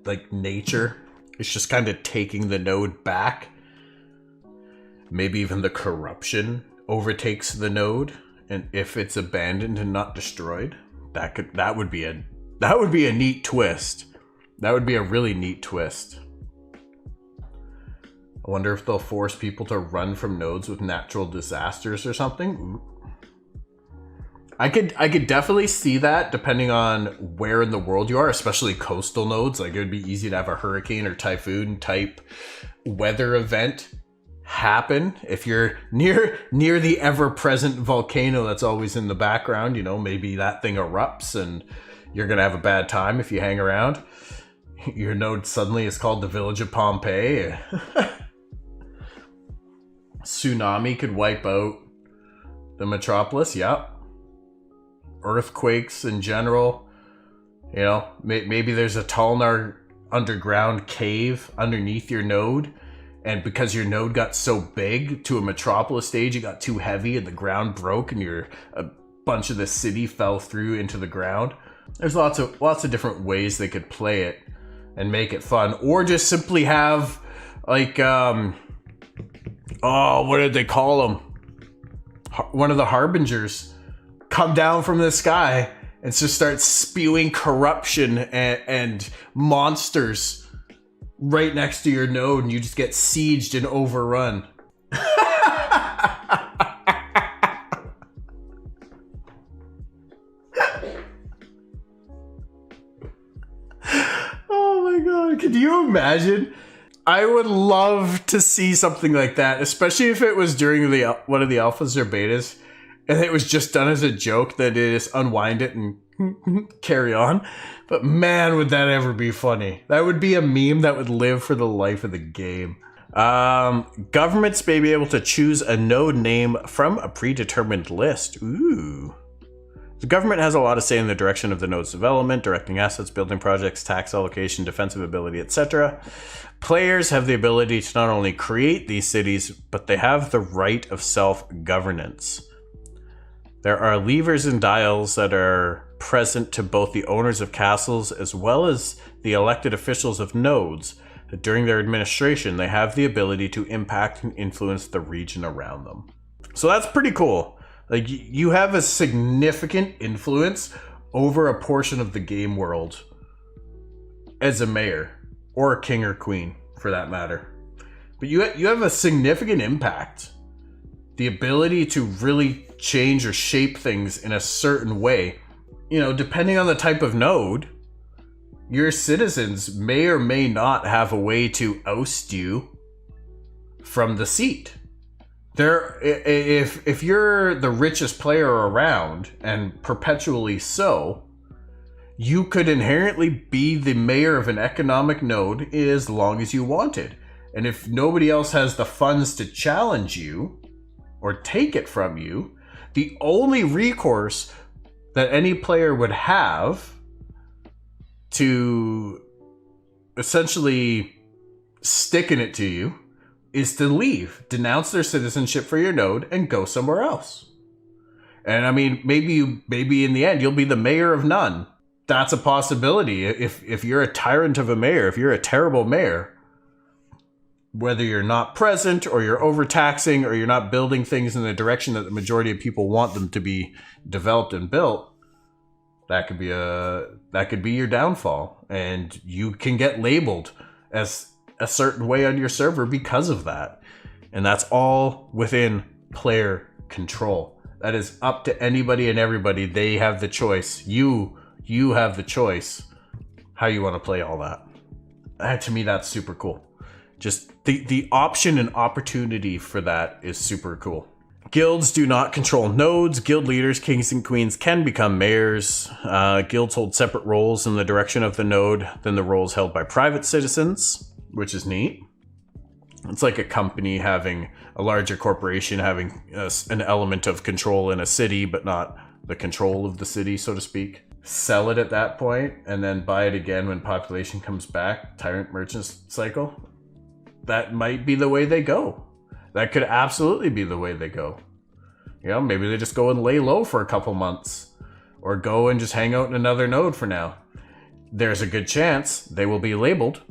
like nature, is just kind of taking the node back. Maybe even the corruption overtakes the node, and if it's abandoned and not destroyed, that would be a neat twist. That would be a really neat twist. I wonder if they'll force people to run from nodes with natural disasters or something. Ooh. I could definitely see that depending on where in the world you are, especially coastal nodes. Like, it would be easy to have a hurricane or typhoon type weather event happen. If you're near the ever-present volcano that's always in the background, maybe that thing erupts and you're going to have a bad time if you hang around. Your node suddenly is called the Village of Pompeii. Tsunami could wipe out the metropolis. Yep. Earthquakes in general. Maybe there's a Talnar underground cave underneath your node, and because your node got so big to a metropolis stage, it got too heavy and the ground broke and a bunch of the city fell through into the ground. There's lots of different ways they could play it and make it fun, or just simply have like what did they call them? One of the harbingers come down from the sky and just start spewing corruption and monsters right next to your node, and you just get sieged and overrun. Oh my god, can you imagine? I would love to see something like that, especially if it was during one of the alphas or betas, and it was just done as a joke, that they just unwind it and carry on. But man, would that ever be funny. That would be a meme that would live for the life of the game. Governments may be able to choose a node name from a predetermined list. Ooh. The government has a lot of say in the direction of the node's development, directing assets, building projects, tax allocation, defensive ability, etc. Players have the ability to not only create these cities, but they have the right of self-governance. There are levers and dials that are present to both the owners of castles as well as the elected officials of nodes. During their administration, they have the ability to impact and influence the region around them. So that's pretty cool. Like, you have a significant influence over a portion of the game world as a mayor, or a king or queen for that matter. But you have a significant impact. The ability to really change or shape things in a certain way. Depending on the type of node, your citizens may or may not have a way to oust you from the seat. If you're the richest player around, and perpetually so, you could inherently be the mayor of an economic node as long as you wanted. And if nobody else has the funds to challenge you or take it from you, the only recourse that any player would have to essentially sticking it to you is to leave, denounce their citizenship for your node, and go somewhere else. And I mean, maybe in the end, you'll be the mayor of none. That's a possibility. If you're a tyrant of a mayor, if you're a terrible mayor, whether you're not present or you're overtaxing or you're not building things in the direction that the majority of people want them to be developed and built, that could be your downfall, and you can get labeled as a certain way on your server because of that. And that's all within player control. That is up to anybody and everybody. They have the choice. You have the choice how you want to play all that. To me, that's super cool. Just the option and opportunity for that is super cool. Guilds do not control nodes. Guild leaders, kings and queens, can become mayors. Guilds hold separate roles in the direction of the node than the roles held by private citizens, which is neat. It's like a company having a larger corporation having an element of control in a city, but not the control of the city, so to speak. Sell it at that point and then buy it again when population comes back. Tyrant merchant cycle. That might be the way they go. That could absolutely be the way they go. You know, maybe they just go and lay low for a couple months, or go and just hang out in another node for now. There's a good chance they will be labeled,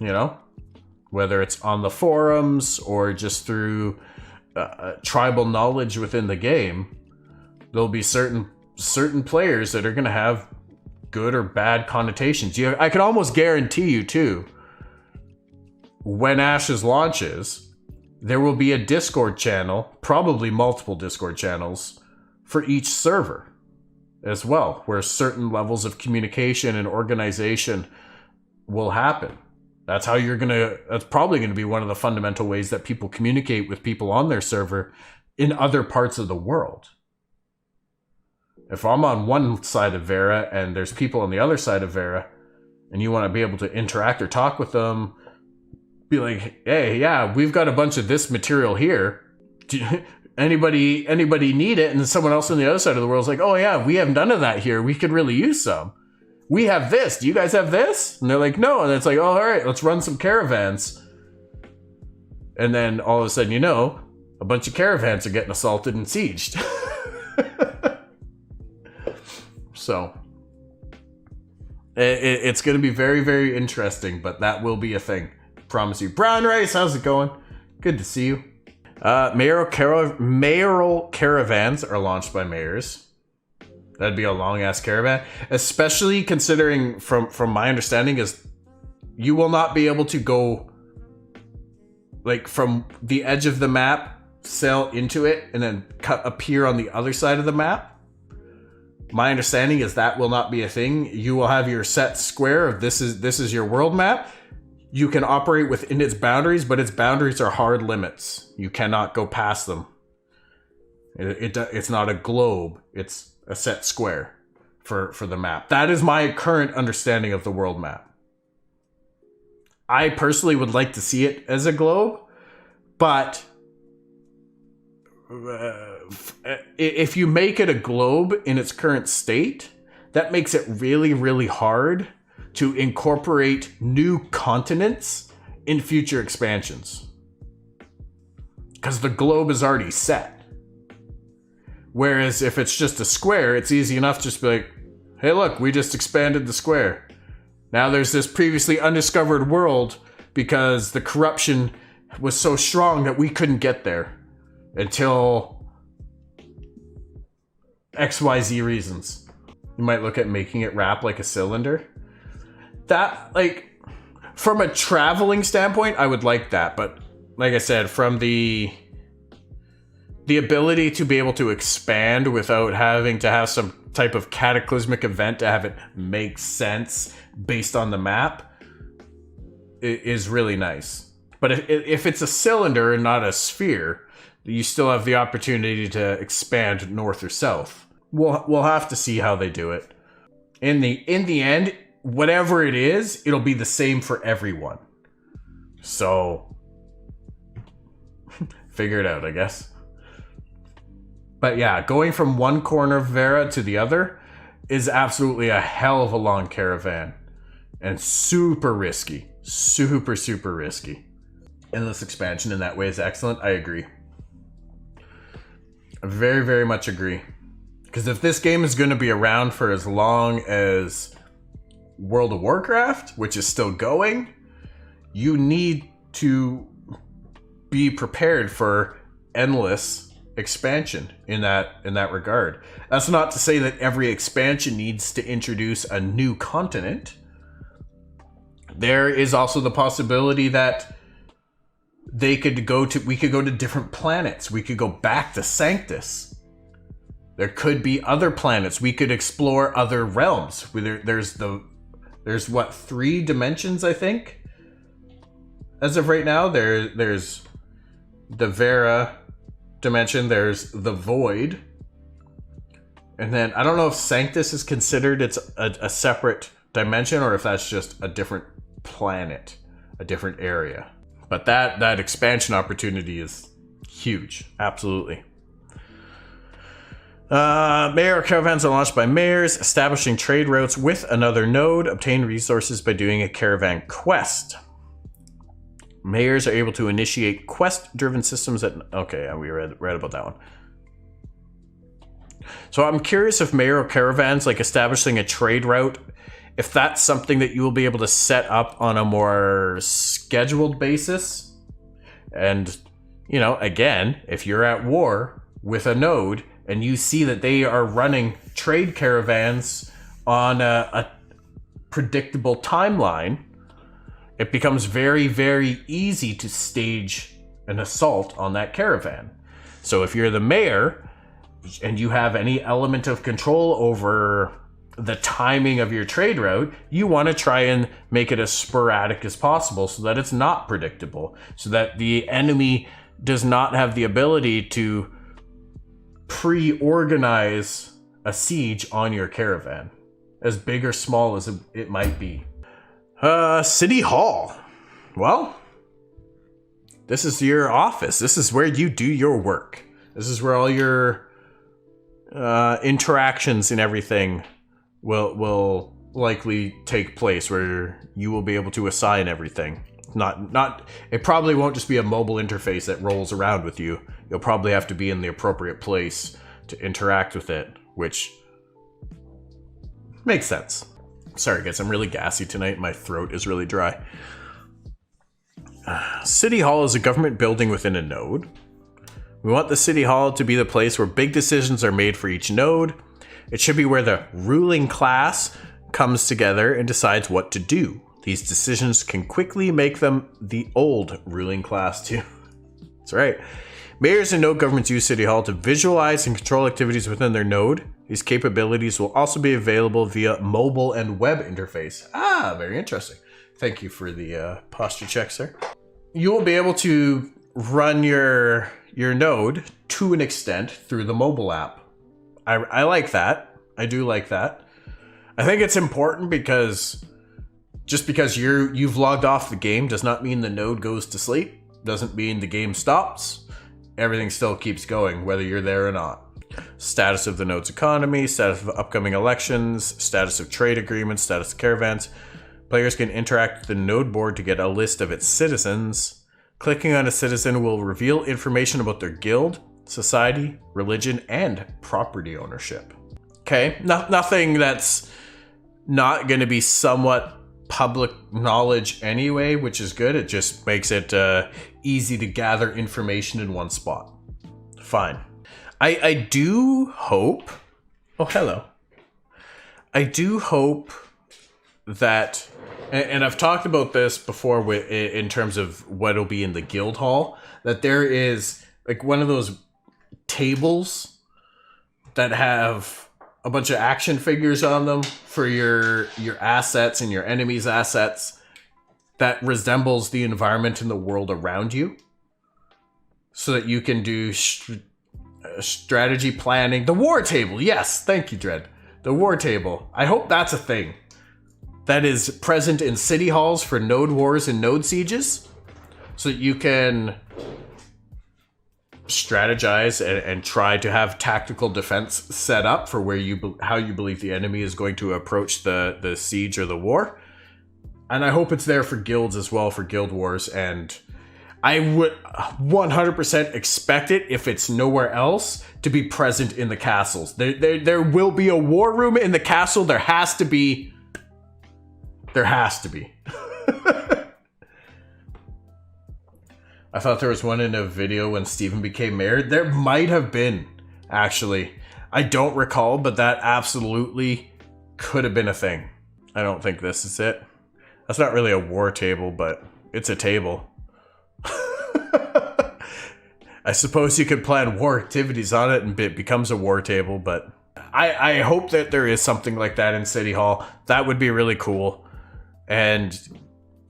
you know, whether it's on the forums or just through tribal knowledge within the game. There'll be certain players that are going to have good or bad connotations. I can almost guarantee you too, when Ashes launches, there will be a Discord channel, probably multiple Discord channels for each server as well, where certain levels of communication and organization will happen. That's probably gonna be one of the fundamental ways that people communicate with people on their server in other parts of the world. If I'm on one side of Vera and there's people on the other side of Vera, and you want to be able to interact or talk with them, be like, hey, yeah, we've got a bunch of this material here. Anybody need it? And then someone else on the other side of the world is like, oh yeah, we have none of that here. We could really use some. We have this. Do you guys have this? And they're like, no. And it's like, oh, all right, let's run some caravans. And then all of a sudden, you know, a bunch of caravans are getting assaulted and sieged. So it's going to be very, very interesting, but that will be a thing. Promise you. Brown Rice, how's it going? Good to see you. Mayoral caravans are launched by mayors. That'd be a long ass caravan, especially considering from my understanding is you will not be able to go like from the edge of the map, sail into it, and then appear on the other side of the map. My understanding is that will not be a thing. You will have your set square of this is your world map. You can operate within its boundaries, but its boundaries are hard limits. You cannot go past them. It's not a globe. It's a set square for the map. That is my current understanding of the world map. I personally would like to see it as a globe, but if you make it a globe in its current state, that makes it really, really hard to incorporate new continents in future expansions. Because the globe is already set. Whereas if it's just a square, it's easy enough just to be like, hey look, we just expanded the square. Now there's this previously undiscovered world because the corruption was so strong that we couldn't get there until XYZ reasons. You might look at making it wrap like a cylinder. That, like, from a traveling standpoint, I would like that. But like I said, from the ability to be able to expand without having to have some type of cataclysmic event to have it make sense based on the map is really nice. But if it's a cylinder and not a sphere, you still have the opportunity to expand north or south. We'll have to see how they do it. In the end, whatever it is, it'll be the same for everyone. So, figure it out, I guess. But yeah, going from one corner of Vera to the other is absolutely a hell of a long caravan. And super risky. Super, super risky. Endless expansion in that way is excellent. I agree. I very, very much agree. Because if this game is going to be around for as long as World of Warcraft, which is still going, you need to be prepared for endless expansion in that regard. That's not to say that every expansion needs to introduce a new continent. There is also the possibility that we could go to different planets. We could go back to Sanctus. There could be other planets. We could explore other realms. There's what, 3 dimensions, I think? As of right now, there's the Vera dimension, there's the Void. And then I don't know if Sanctus is considered a separate dimension or if that's just a different planet, a different area. But that expansion opportunity is huge. Absolutely. Mayor caravans are launched by mayors, establishing trade routes with another node, obtain resources by doing a caravan quest. Mayors are able to initiate quest-driven systems that... Okay, we read about that one. So I'm curious if mayoral caravans, like establishing a trade route, if that's something that you will be able to set up on a more scheduled basis. And, you know, again, if you're at war with a node and you see that they are running trade caravans on a predictable timeline, it becomes very, very easy to stage an assault on that caravan. So if you're the mayor and you have any element of control over the timing of your trade route, you want to try and make it as sporadic as possible so that it's not predictable, so that the enemy does not have the ability to pre-organize a siege on your caravan, as big or small as it might be. City Hall. Well, this is your office. This is where you do your work. This is where all your interactions and everything will likely take place, where you will be able to assign everything. It probably won't just be a mobile interface that rolls around with you. You'll probably have to be in the appropriate place to interact with it, which makes sense. Sorry guys, I'm really gassy tonight. My throat is really dry. City Hall is a government building within a node. We want the City Hall to be the place where big decisions are made for each node. It should be where the ruling class comes together and decides what to do. These decisions can quickly make them the old ruling class too. That's right. Mayors and node governments use City Hall to visualize and control activities within their node. These capabilities will also be available via mobile and web interface. Ah, very interesting. Thank you for the posture check, sir. You will be able to run your node to an extent through the mobile app. I like that. I do like that. I think it's important because just because you've logged off the game does not mean the node goes to sleep. Doesn't mean the game stops. Everything still keeps going, whether you're there or not. Status of the node's economy, status of upcoming elections, status of trade agreements, status of caravans. Players can interact with the node board to get a list of its citizens. Clicking on a citizen will reveal information about their guild, society, religion, and property ownership. Okay, nothing that's not going to be somewhat public knowledge anyway, which is good. It just makes it easy to gather information in one spot. Fine. I do hope... Oh, hello. I do hope that... And I've talked about this before in terms of what'll be in the guild hall, that there is like one of those tables that have a bunch of action figures on them for your assets and your enemies' assets that resembles the environment in the world around you, so that you can do strategy planning. The war table, yes, thank you, Dread. The war table. I hope that's a thing that is present in city halls for node wars and node sieges, so that you can strategize and try to have tactical defense set up for how you believe the enemy is going to approach the siege or the war. And I hope it's there for guilds as well, for guild wars. And I would 100% expect it, if it's nowhere else, to be present in the castles. There will be a war room in the castle. There has to be. There has to be. I thought there was one in a video when Steven became mayor. There might have been, actually. I don't recall, but that absolutely could have been a thing. I don't think this is it. That's not really a war table, but it's a table. I suppose you could plan war activities on it and it becomes a war table, but I hope that there is something like that in City Hall. That would be really cool. And,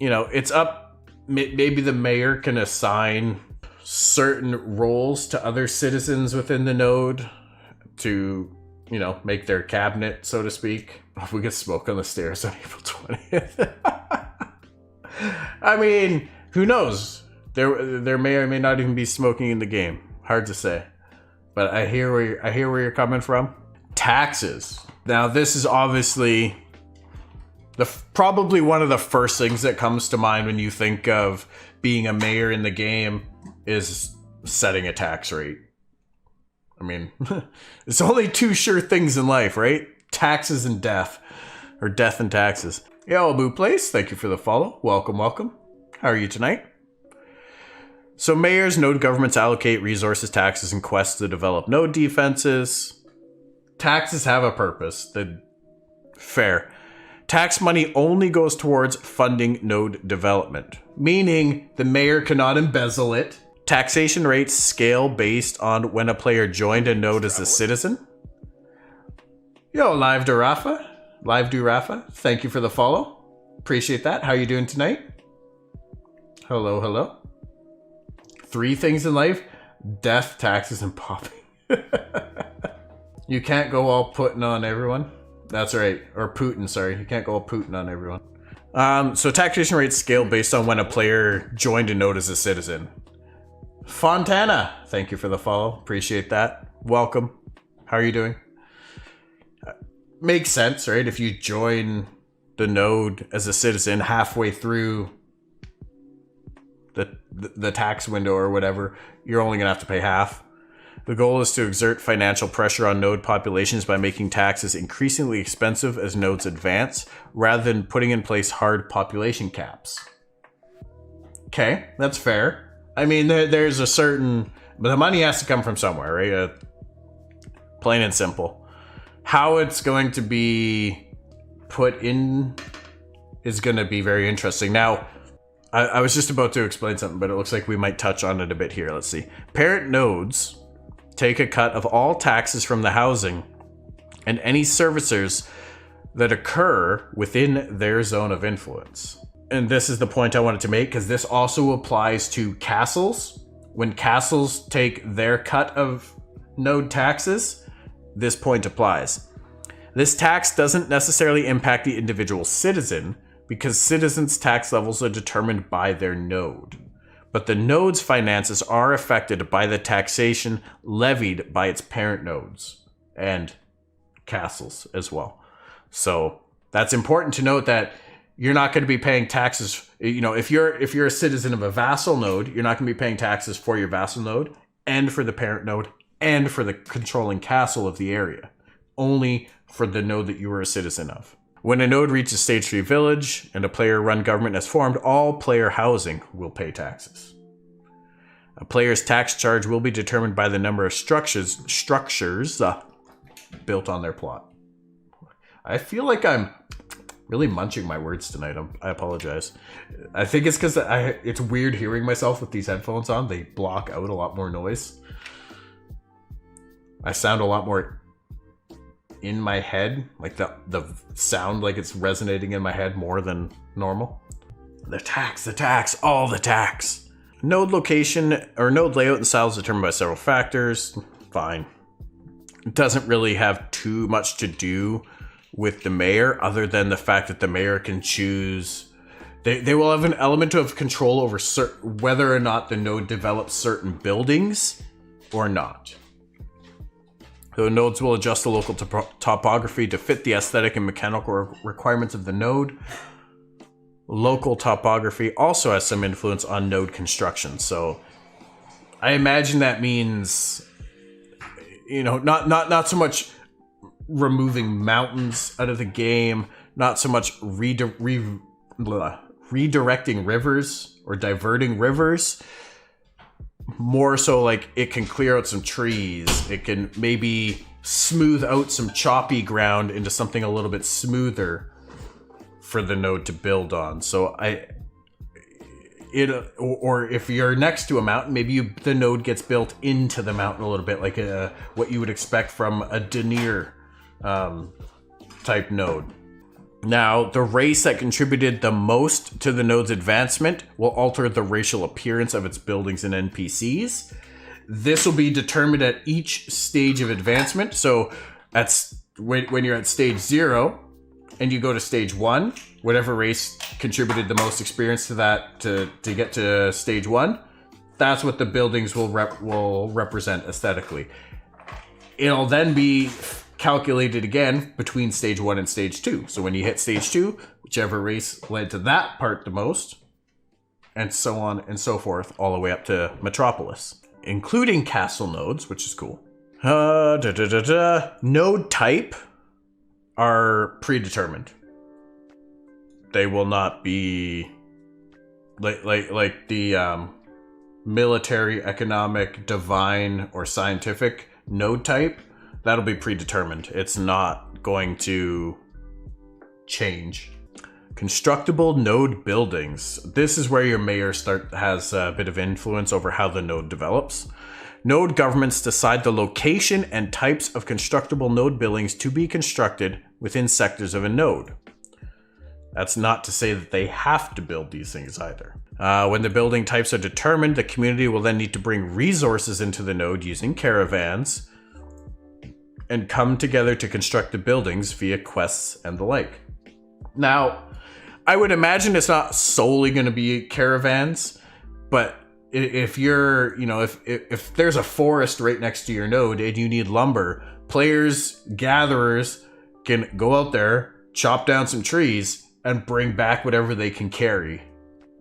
you know, it's up. Maybe the mayor can assign certain roles to other citizens within the node to, you know, make their cabinet, so to speak. If we get smoke on the stairs on April 20th. I mean, who knows? There may or may not even be smoking in the game. Hard to say. But I hear where you're coming from. Taxes. Now, this is obviously Probably one of the first things that comes to mind when you think of being a mayor in the game is setting a tax rate. I mean, it's only two sure things in life, right? Taxes and death. Or death and taxes. Yo, Boo Place, thank you for the follow. Welcome, welcome. How are you tonight? So mayors, node governments allocate resources, taxes, and quests to develop node defenses. Taxes have a purpose. Fair. Tax money only goes towards funding node development, meaning the mayor cannot embezzle it. Taxation rates scale based on when a player joined a node as a citizen. Yo, Live do Rafa, thank you for the follow. Appreciate that. How are you doing tonight? Hello, hello. 3 things in life: death, taxes, and popping. You can't go all Putin on everyone. That's right. Or Putin, sorry. You can't go all Putin on everyone. So taxation rates scale based on when a player joined a node as a citizen. Fontana, thank you for the follow. Appreciate that. Welcome. How are you doing? Makes sense, right? If you join the node as a citizen halfway through the tax window or whatever, you're only going to have to pay half. The goal is to exert financial pressure on node populations by making taxes increasingly expensive as nodes advance, rather than putting in place hard population caps. Okay, that's fair. I mean, there's a certain... But the money has to come from somewhere, right? Plain and simple. How it's going to be put in is going to be very interesting. Now, I was just about to explain something, but it looks like we might touch on it a bit here. Let's see. Parent nodes take a cut of all taxes from the housing and any servicers that occur within their zone of influence. And this is the point I wanted to make, because this also applies to castles. When castles take their cut of node taxes, this point applies. This tax doesn't necessarily impact the individual citizen, because citizens' tax levels are determined by their node. But the node's finances are affected by the taxation levied by its parent nodes and castles as well. So that's important to note, that you're not going to be paying taxes. You know, if you're a citizen of a vassal node, you're not going to be paying taxes for your vassal node and for the parent node and for the controlling castle of the area. Only for the node that you were a citizen of. When a node reaches Stage 3 Village and a player-run government has formed, all player housing will pay taxes. A player's tax charge will be determined by the number of structures built on their plot. I feel like I'm really munching my words tonight. I apologize. I think it's because it's weird hearing myself with these headphones on. They block out a lot more noise. I sound a lot more in my head, like the sound, like it's resonating in my head more than normal. The tax, all the tax. Node location or node layout and style is determined by several factors. Fine. It doesn't really have too much to do with the mayor, other than the fact that the mayor can choose. They will have an element of control over whether or not the node develops certain buildings or not. The nodes will adjust the local topography to fit the aesthetic and mechanical requirements of the node. Local topography also has some influence on node construction. So I imagine that means, you know, not so much removing mountains out of the game, not so much redirecting rivers or diverting rivers. More so like it can clear out some trees. It can maybe smooth out some choppy ground into something a little bit smoother for the node to build on. So or if you're next to a mountain, maybe the node gets built into the mountain a little bit, like what you would expect from a denier type node. Now, the race that contributed the most to the node's advancement will alter the racial appearance of its buildings and NPCs. This will be determined at each stage of advancement. So when you're at stage 0 and you go to stage 1, whatever race contributed the most experience to that to get to stage 1, that's what the buildings will represent aesthetically. It'll then be calculated again between stage 1 and stage 2. So when you hit stage 2, whichever race led to that part the most, and so on and so forth, all the way up to Metropolis, including castle nodes, which is cool. Node type are predetermined. They will not be like the military, economic, divine, or scientific node type. That'll be predetermined. It's not going to change. Constructible node buildings. This is where your mayor has a bit of influence over how the node develops. Node governments decide the location and types of constructible node buildings to be constructed within sectors of a node. That's not to say that they have to build these things either. When the building types are determined, the community will then need to bring resources into the node using caravans and come together to construct the buildings via quests and the like. Now, I would imagine it's not solely going to be caravans, but if you're, if there's a forest right next to your node and you need lumber, players, gatherers can go out there, chop down some trees, and bring back whatever they can carry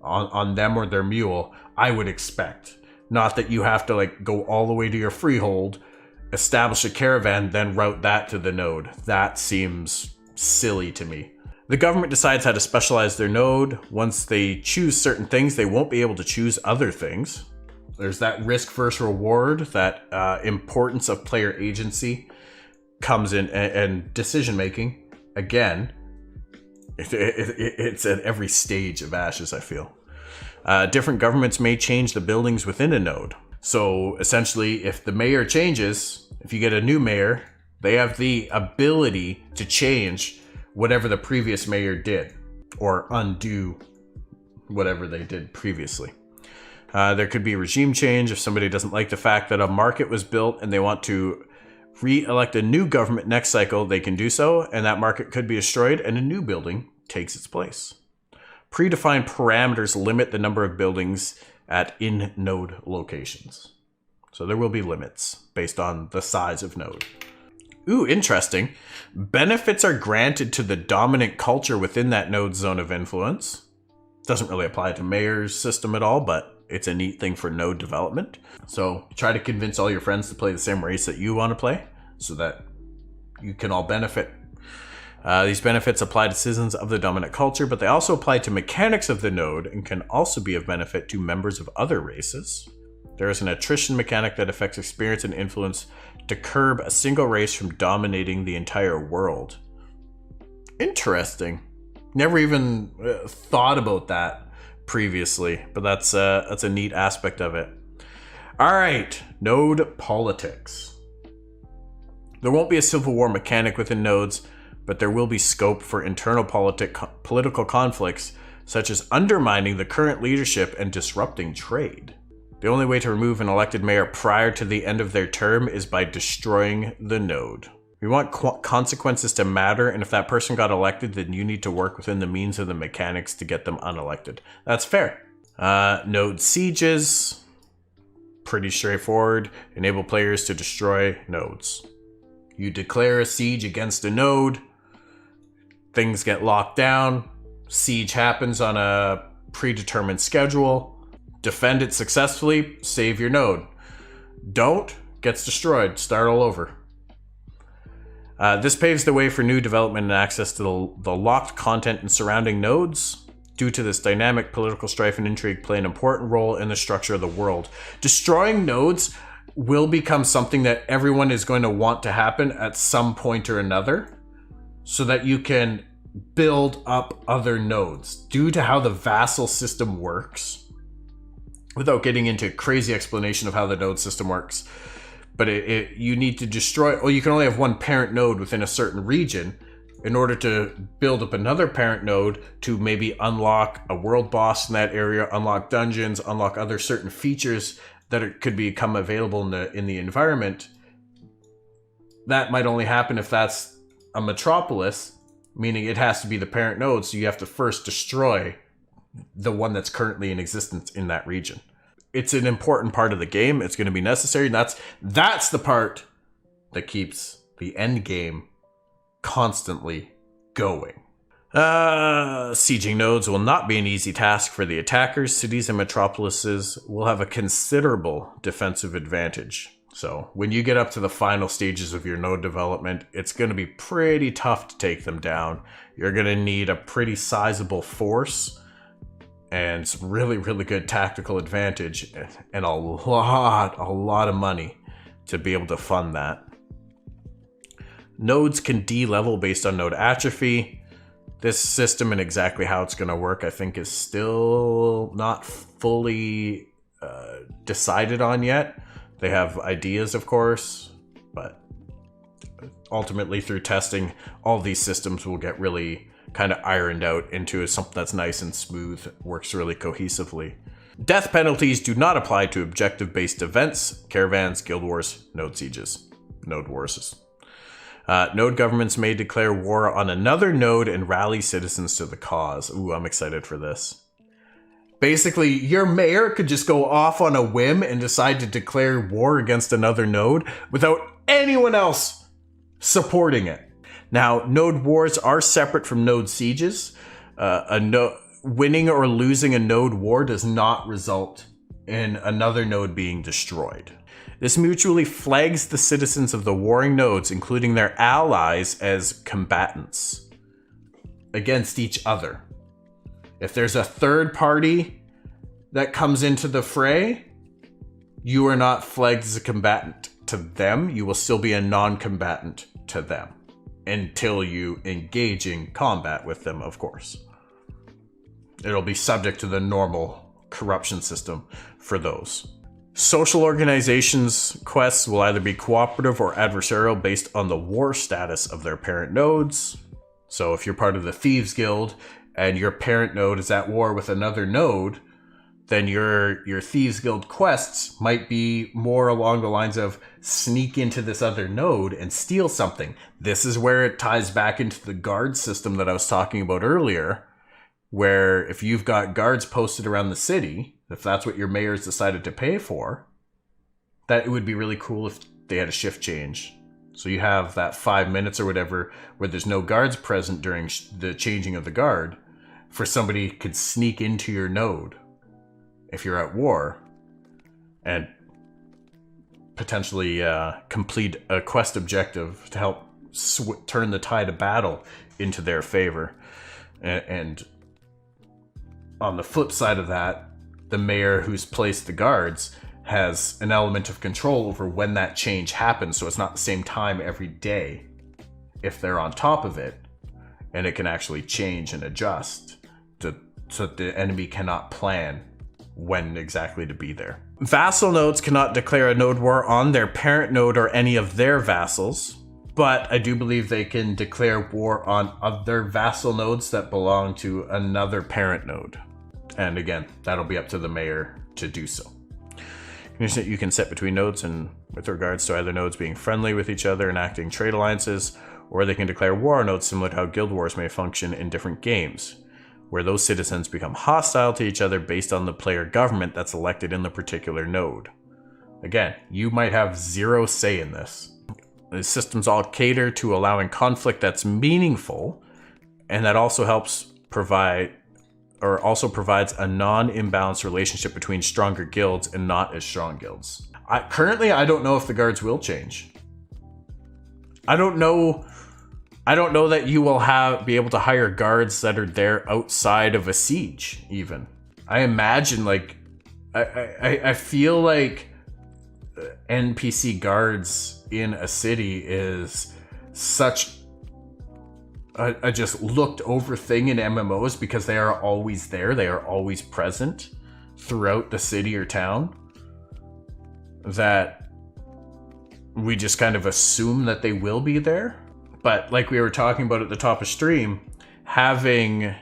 on them or their mule, I would expect. Not that you have to go all the way to your freehold, establish a caravan, then route that to the node. That seems silly to me. The government decides how to specialize their node. Once they choose certain things, they won't be able to choose other things. There's that risk versus reward, that importance of player agency comes in, and decision making. Again, it's at every stage of Ashes, I feel. Different governments may change the buildings within a node. So essentially, if the mayor changes, if you get a new mayor, they have the ability to change whatever the previous mayor did, or undo whatever they did previously. There could be regime change if somebody doesn't like the fact that a market was built and they want to re-elect a new government next cycle. They can do so, and that market could be destroyed and a new building takes its place. Predefined parameters limit the number of buildings at in-node locations. So there will be limits based on the size of node. Ooh, interesting. Benefits are granted to the dominant culture within that node zone of influence. Doesn't really apply to mayor's system at all, but it's a neat thing for node development. So try to convince all your friends to play the same race that you want to play so that you can all benefit. These benefits apply to citizens of the dominant culture, but they also apply to mechanics of the node and can also be of benefit to members of other races. There is an attrition mechanic that affects experience and influence to curb a single race from dominating the entire world. Interesting. Never even thought about that previously, but that's a neat aspect of it. All right, node politics. There won't be a civil war mechanic within nodes, but there will be scope for internal political conflicts, such as undermining the current leadership and disrupting trade. The only way to remove an elected mayor prior to the end of their term is by destroying the node. We want consequences to matter, and if that person got elected, then you need to work within the means of the mechanics to get them unelected. That's fair. Node sieges. Pretty straightforward. Enable players to destroy nodes. You declare a siege against a node. Things get locked down. Siege happens on a predetermined schedule. Defend it successfully, save your node. Don't, gets destroyed, start all over. This paves the way for new development and access to the locked content and surrounding nodes. Due to this dynamic, political strife and intrigue play an important role in the structure of the world. Destroying nodes will become something that everyone is going to want to happen at some point or another, so that you can build up other nodes. Due to how the vassal system works, without getting into crazy explanation of how the node system works, but you need to destroy, or you can only have one parent node within a certain region in order to build up another parent node to maybe unlock a world boss in that area, unlock dungeons, unlock other certain features that could become available in the environment. That might only happen if that's a metropolis, meaning it has to be the parent node, so you have to first destroy the one that's currently in existence in that region. It's an important part of the game. It's going to be necessary, and that's the part that keeps the the end game constantly going. Sieging nodes will not be an easy task for the attackers. Cities and metropolises will have a considerable defensive advantage. So when you get up to the final stages of your node development, it's going to be pretty tough to take them down. You're going to need a pretty sizable force and some really, really good tactical advantage and a lot of money to be able to fund that. Nodes can de-level based on node atrophy. This system and exactly how it's going to work, I think, is still not fully decided on yet. They have ideas, of course, but ultimately through testing, all these systems will get really kind of ironed out into something that's nice and smooth, works really cohesively. Death penalties do not apply to objective-based events, caravans, guild wars, node sieges, node wars. Node governments may declare war on another node and rally citizens to the cause. Ooh, I'm excited for this. Basically, your mayor could just go off on a whim and decide to declare war against another node without anyone else supporting it. Now, node wars are separate from node sieges. Winning or losing a node war does not result in another node being destroyed. This mutually flags the citizens of the warring nodes, including their allies, as combatants against each other. If there's a third party that comes into the fray, you are not flagged as a combatant to them. You will still be a non-combatant to them until you engage in combat with them, of course. It'll be subject to the normal corruption system for those. Social organizations' quests will either be cooperative or adversarial based on the war status of their parent nodes. So if you're part of the Thieves Guild and your parent node is at war with another node, then your Thieves Guild quests might be more along the lines of sneak into this other node and steal something. This is where it ties back into the guard system that I was talking about earlier, where if you've got guards posted around the city, if that's what your mayor's decided to pay for, that it would be really cool if they had a shift change. So you have that 5 minutes or whatever where there's no guards present during the changing of the guard, for somebody could sneak into your node if you're at war and potentially complete a quest objective to help turn the tide of battle into their favor. And on the flip side of that, the mayor who's placed the guards has an element of control over when that change happens, so it's not the same time every day if they're on top of it, and it can actually change and adjust so that the enemy cannot plan when exactly to be there. Vassal nodes cannot declare a node war on their parent node or any of their vassals, but I do believe they can declare war on other vassal nodes that belong to another parent node. And again, that'll be up to the mayor to do so. You can set between nodes and with regards to either nodes being friendly with each other and acting trade alliances, or they can declare war on nodes similar to how guild wars may function in different games, where those citizens become hostile to each other based on the player government that's elected in the particular node. Again, you might have zero say in this. The systems all cater to allowing conflict that's meaningful, and that also provides a non-imbalanced relationship between stronger guilds and not as strong guilds. Currently, I don't know if the guards will change. I don't know that you will be able to hire guards that are there outside of a siege, even. I imagine, I feel like NPC guards in a city is such a just looked over thing in MMOs because they are always there. They are always present throughout the city or town, that we just kind of assume that they will be there. But like we were talking about at the top of stream, having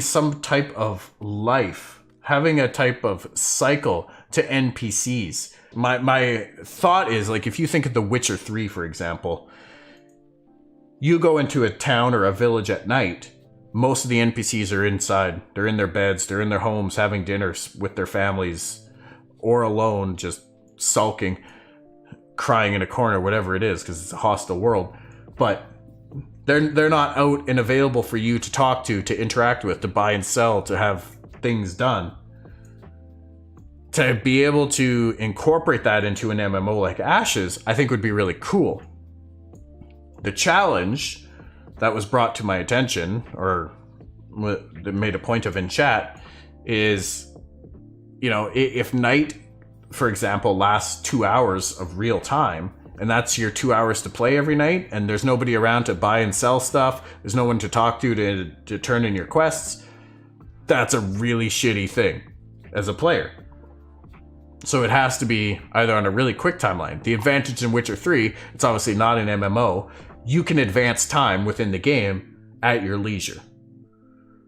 some type of life, having a type of cycle to NPCs. My thought is, like, if you think of The Witcher 3, for example, you go into a town or a village at night, most of the NPCs are inside. They're in their beds, they're in their homes, having dinners with their families, or alone, just sulking. crying in a corner, whatever it is, because it's a hostile world. But they're not out and available for you to talk to interact with, to buy and sell, to have things done. To be able to incorporate that into an MMO like Ashes, I think would be really cool. The challenge that was brought to my attention, or made a point of in chat, is, you know, if night, for example, lasts 2 hours of real time, and that's your 2 hours to play every night, and there's nobody around to buy and sell stuff, there's no one to talk to turn in your quests, that's a really shitty thing as a player. So it has to be either on a really quick timeline. The advantage in Witcher 3, it's obviously not an MMO, you can advance time within the game at your leisure.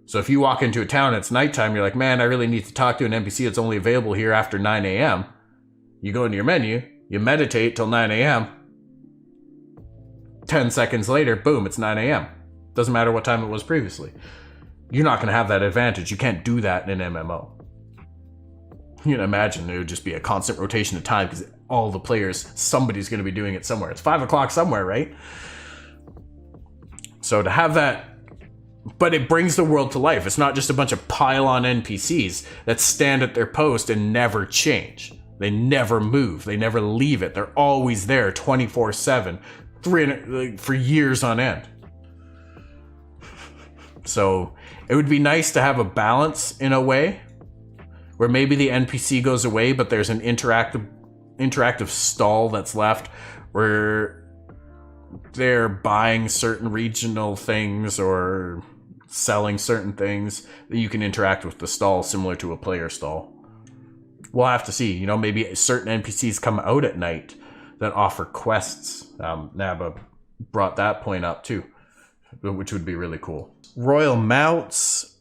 So if you walk into a town and it's nighttime, you're like, man, I really need to talk to an NPC that's only available here after 9 a.m. You go into your menu, you meditate till 9 a.m. 10 seconds later, boom, it's 9 a.m. Doesn't matter what time it was previously. You're not going to have that advantage. You can't do that in an MMO. You can imagine it would just be a constant rotation of time because all the players, somebody's going to be doing it somewhere. It's 5 o'clock somewhere, right? So to have that, but it brings the world to life. It's not just a bunch of pile-on NPCs that stand at their post and never change. They never move. They never leave it. They're always there 24/7, 300, for years on end. So it would be nice to have a balance in a way where maybe the NPC goes away, but there's an interactive stall that's left where they're buying certain regional things or selling certain things that you can interact with the stall similar to a player stall. We'll have to see. You know, maybe certain NPCs come out at night that offer quests. Naba brought that point up too, which would be really cool. Royal Mounts.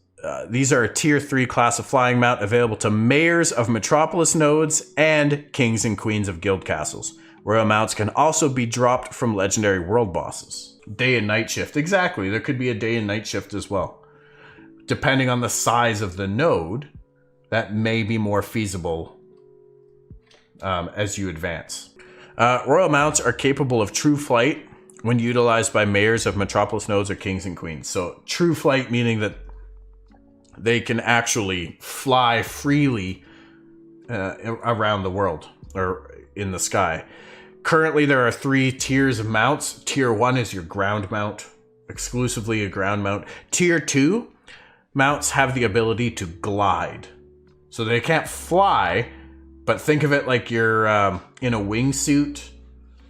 These are a tier 3 class of flying mount available to mayors of metropolis nodes and kings and queens of guild castles. Royal Mounts can also be dropped from legendary world bosses. Day and night shift. Exactly. There could be a day and night shift as well. Depending on the size of the node, that may be more feasible as you advance. Royal Mounts are capable of true flight when utilized by mayors of metropolis nodes or kings and queens. So true flight meaning that they can actually fly freely around the world or in the sky. Currently, there are 3 tiers of mounts. Tier 1 is your ground mount, exclusively a ground mount. Tier 2 mounts have the ability to glide. So they can't fly, but think of it like you're in a wingsuit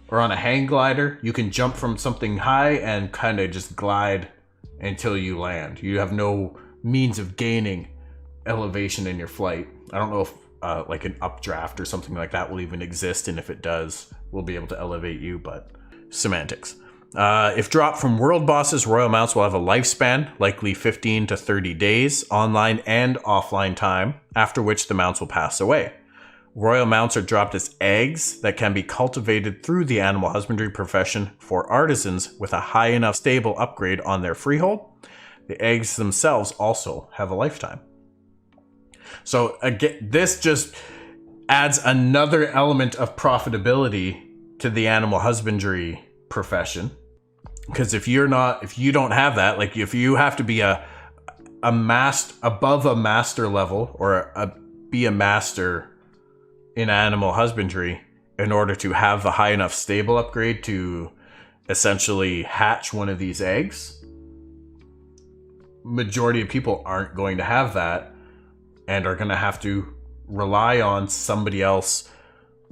or on a hang glider. You can jump from something high and kind of just glide until you land. You have no means of gaining elevation in your flight. I don't know if like an updraft or something like that will even exist, and if it does, we'll be able to elevate you, but semantics. If dropped from world bosses, Royal Mounts will have a lifespan, likely 15 to 30 days, online and offline time, after which the mounts will pass away. Royal Mounts are dropped as eggs that can be cultivated through the animal husbandry profession for artisans with a high enough stable upgrade on their freehold. The eggs themselves also have a lifetime. So again, this just adds another element of profitability to the animal husbandry profession. Because if you don't have that, like if you have to be above a master level or be a master in animal husbandry in order to have a high enough stable upgrade to essentially hatch one of these eggs, majority of people aren't going to have that and are going to have to rely on somebody else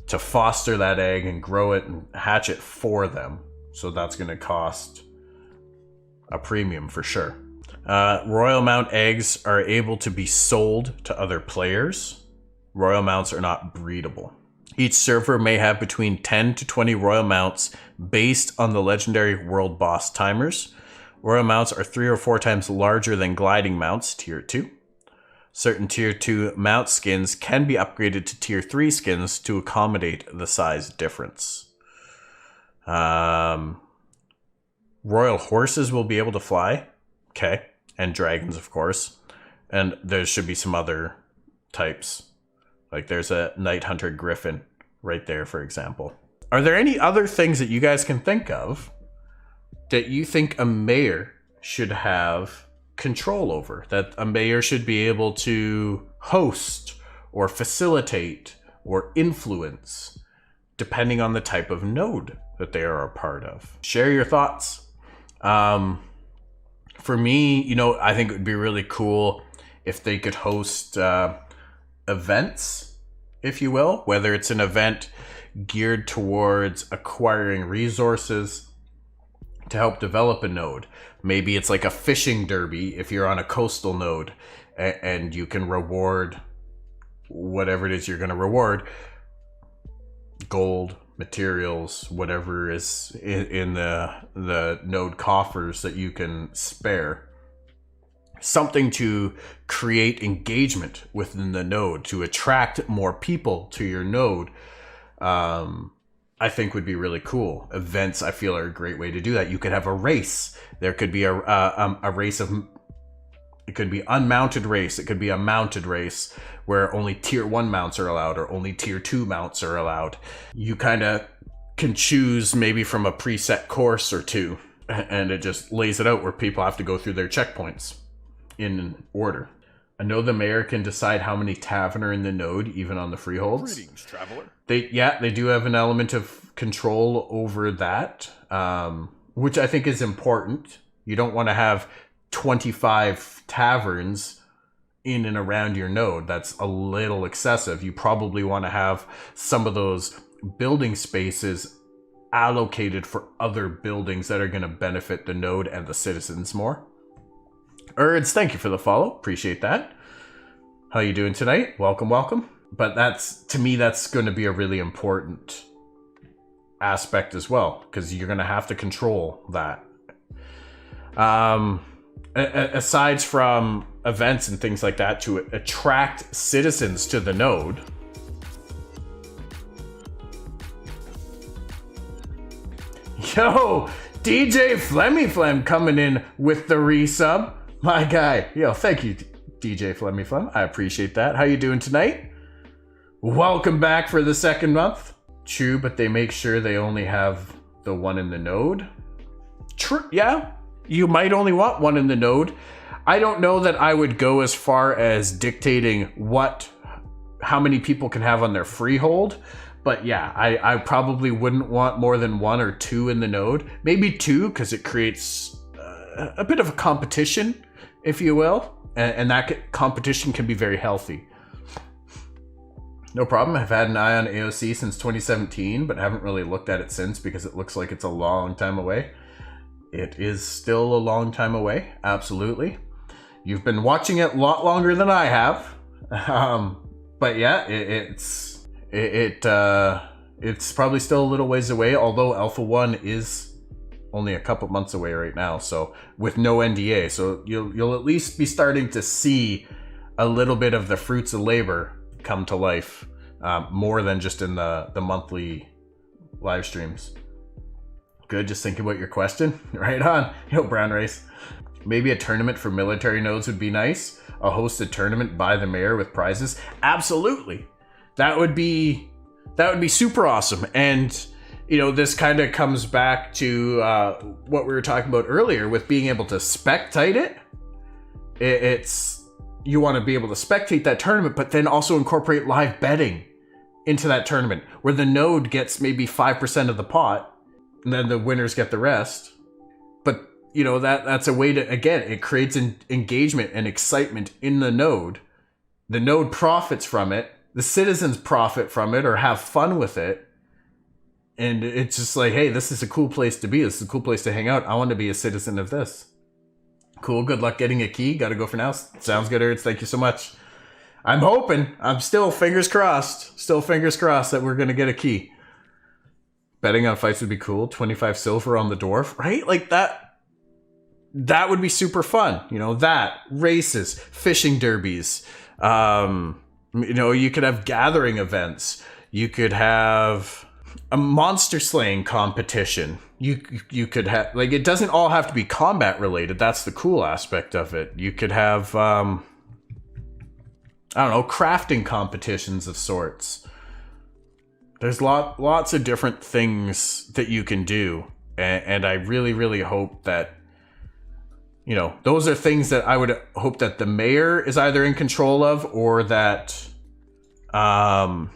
to foster that egg and grow it and hatch it for them. So that's going to cost a premium for sure. Royal Mount eggs are able to be sold to other players. Royal Mounts are not breedable. Each server may have between 10 to 20 Royal Mounts based on the legendary world boss timers. Royal Mounts are 3 or 4 times larger than gliding mounts, tier 2. Certain tier 2 mount skins can be upgraded to tier 3 skins to accommodate the size difference. Royal horses will be able to fly. Okay. And dragons, of course. And there should be some other types. Like there's a Night Hunter Griffin right there, for example. Are there any other things that you guys can think of that you think a mayor should have control over? That a mayor should be able to host or facilitate or influence, depending on the type of node that they are a part of? Share your thoughts. For me, you know, I think it would be really cool if they could host events, if you will, whether it's an event geared towards acquiring resources to help develop a node. Maybe it's like a fishing derby if you're on a coastal node, and you can reward whatever it is you're going to reward, gold, materials, whatever is in the node coffers that you can spare. Something to create engagement within the node, to attract more people to your node, I think would be really cool. Events, I feel, are a great way to do that. You could have a race. There could be a race of... It could be unmounted race. It could be a mounted race where only tier 1 mounts are allowed or only tier 2 mounts are allowed. You kind of can choose maybe from a preset course or two, and it just lays it out where people have to go through their checkpoints in order. I know the mayor can decide how many tavern are in the node, even on the freeholds. Greetings, traveler. They do have an element of control over that, which I think is important. You don't want to have 25 taverns in and around your node. That's a little excessive. You probably want to have some of those building spaces allocated for other buildings that are going to benefit the node and the citizens more. Erds, thank you for the follow. Appreciate that. How you doing tonight? Welcome, welcome. But that's, to me, that's going to be a really important aspect as well, because you're going to have to control that. Aside from events and things like that to attract citizens to the node, yo, DJ Flemmy Flem coming in with the resub. My guy. Yo, thank you, DJ Flemmy Flem. I appreciate that. How you doing tonight? Welcome back for the second month. True, but they make sure they only have the one in the node. True, yeah. You might only want one in the node. I don't know that I would go as far as dictating how many people can have on their freehold. But yeah, I probably wouldn't want more than 1 or 2 in the node. Maybe 2, because it creates a bit of a competition, if you will. And that competition can be very healthy. No problem. I've had an eye on AOC since 2017, but haven't really looked at it since because it looks like it's a long time away. It is still a long time away. Absolutely. You've been watching it a lot longer than I have. But yeah, it's probably still a little ways away, although Alpha 1 is only a couple months away right now, so with no NDA. So you'll at least be starting to see a little bit of the fruits of labor come to life, more than just in the monthly live streams. Good, just thinking about your question. Right on. Yo, Brown Race. Maybe a tournament for military nodes would be nice. A hosted tournament by the mayor with prizes. Absolutely. That would be super awesome. And, you know, this kind of comes back to what we were talking about earlier with being able to spectate it. It's, you want to be able to spectate that tournament, but then also incorporate live betting into that tournament where the node gets maybe 5% of the pot and then the winners get the rest. But, you know, that's a way to, again, it creates an engagement and excitement in the node. The node profits from it. The citizens profit from it or have fun with it. And it's just like, hey, this is a cool place to be. This is a cool place to hang out. I want to be a citizen of this. Cool. Good luck getting a key. Got to go for now. Sounds good, Ertz. Thank you so much. I'm hoping. I'm still fingers crossed. Still fingers crossed that we're going to get a key. Betting on fights would be cool. 25 silver on the dwarf, right? Like that would be super fun. You know, that, races, fishing derbies. You know, you could have gathering events. You could have a monster slaying competition. You could have, like, it doesn't all have to be combat related. That's the cool aspect of it. You could have, I don't know, crafting competitions of sorts. There's lots of different things that you can do. And I really, really hope that, you know, those are things that I would hope that the mayor is either in control of, or that the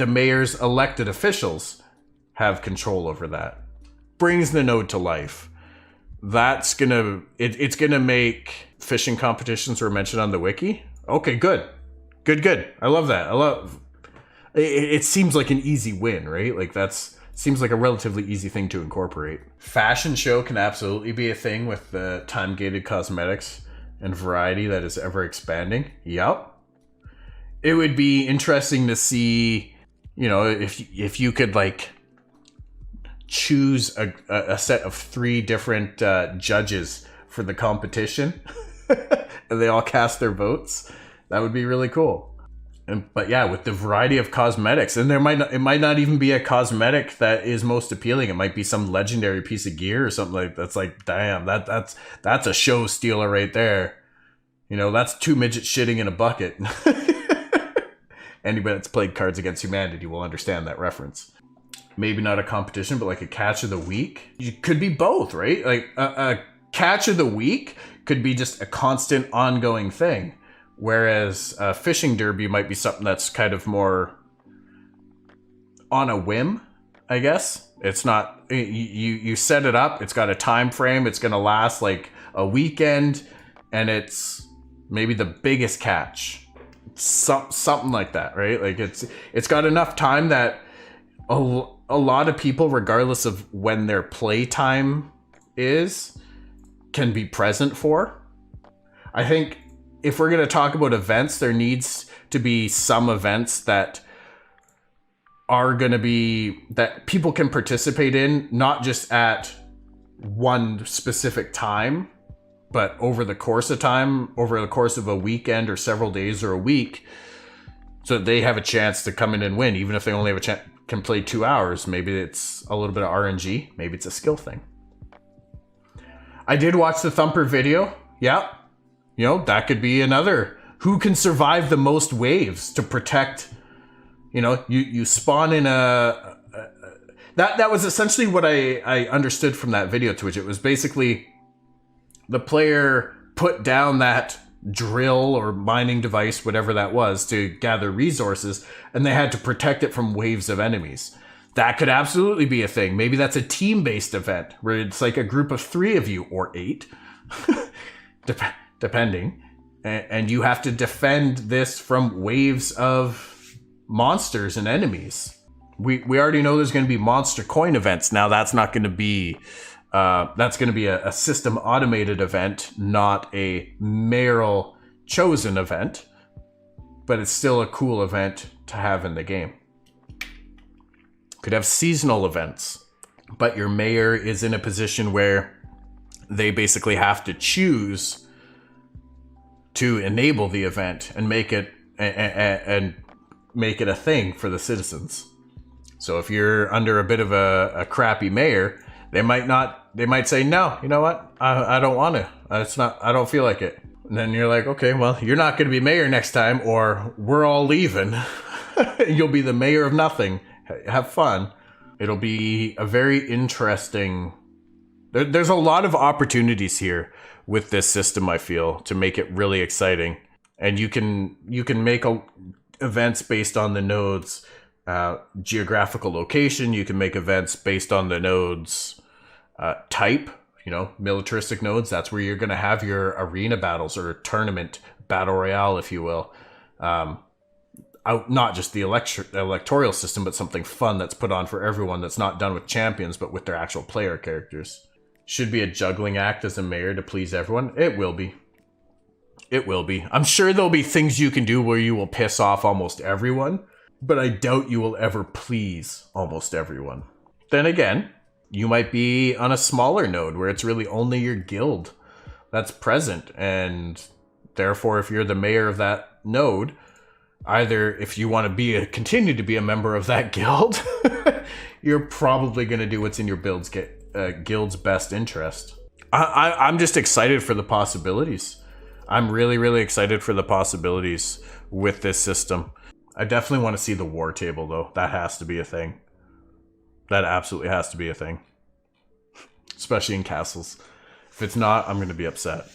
mayor's elected officials have control over that. Brings the node to life. That's gonna, it's gonna make fishing competitions were mentioned on the wiki. Okay, good. I love that. It seems like an easy win, right? Like seems like a relatively easy thing to incorporate. Fashion show can absolutely be a thing with the time-gated cosmetics and variety that is ever expanding. Yep. It would be interesting to see, you know, if you could like choose a set of 3 different judges for the competition and they all cast their votes. That would be really cool. But yeah, with the variety of cosmetics, and it might not even be a cosmetic that is most appealing. It might be some legendary piece of gear or something like that's like, damn, that's a show stealer right there. You know, that's 2 midgets shitting in a bucket. Anybody that's played Cards Against Humanity will understand that reference. Maybe not a competition, but like a catch of the week. You could be both, right? Like a catch of the week could be just a constant ongoing thing. Whereas a fishing derby might be something that's kind of more on a whim, I guess. It's not, you set it up, it's got a time frame, it's going to last like a weekend, and it's maybe the biggest catch. Something like that, right? Like it's got enough time that a lot of people, regardless of when their play time is, can be present for. I think if we're going to talk about events, there needs to be some events that are going to be that people can participate in, not just at one specific time, but over the course of time, over the course of a weekend or several days or a week, so that they have a chance to come in and win, even if they only have a chance can play 2 hours. Maybe it's a little bit of RNG, maybe it's a skill thing. I did watch the Thumper video. Yeah. You know, that could be another. Who can survive the most waves to protect, you know, you spawn in that was essentially what I understood from that video, to which it was basically the player put down that drill or mining device, whatever that was, to gather resources, and they had to protect it from waves of enemies. That could absolutely be a thing. Maybe that's a team-based event where it's like a group of 3 of you, or 8. Depending, and you have to defend this from waves of monsters and enemies. We already know there's going to be monster coin events. Now that's not going to be that's going to be a system automated event, not a Mayoral chosen event, but it's still a cool event to have in the game. Could have seasonal events, but your mayor is in a position where they basically have to choose to enable the event and make it a thing for the citizens. So if you're under a bit of a crappy mayor, they might say, no, you know what? I don't want to. I don't feel like it. And then you're like, okay, well, you're not going to be mayor next time, or we're all leaving. You'll be the mayor of nothing. Have fun. It'll be a very interesting. There's a lot of opportunities here with this system, I feel, to make it really exciting. And you can make events based on the node's geographical location. You can make events based on the node's type, you know, militaristic nodes. That's where you're going to have your arena battles, or tournament battle royale, if you will. Not just the electoral system, but something fun that's put on for everyone, that's not done with champions, but with their actual player characters. Should be a juggling act as a mayor to please everyone. It will be. It will be. I'm sure there'll be things you can do where you will piss off almost everyone, but I doubt you will ever please almost everyone. Then again, you might be on a smaller node where it's really only your guild that's present, and therefore if you're the mayor of that node, either if you want to continue to be a member of that guild, you're probably going to do what's in your guild's best interest. I'm just excited for the possibilities. I'm really, really excited for the possibilities with this system. I definitely want to see the war table, though. That has to be a thing. That absolutely has to be a thing. Especially in castles. If it's not, I'm going to be upset.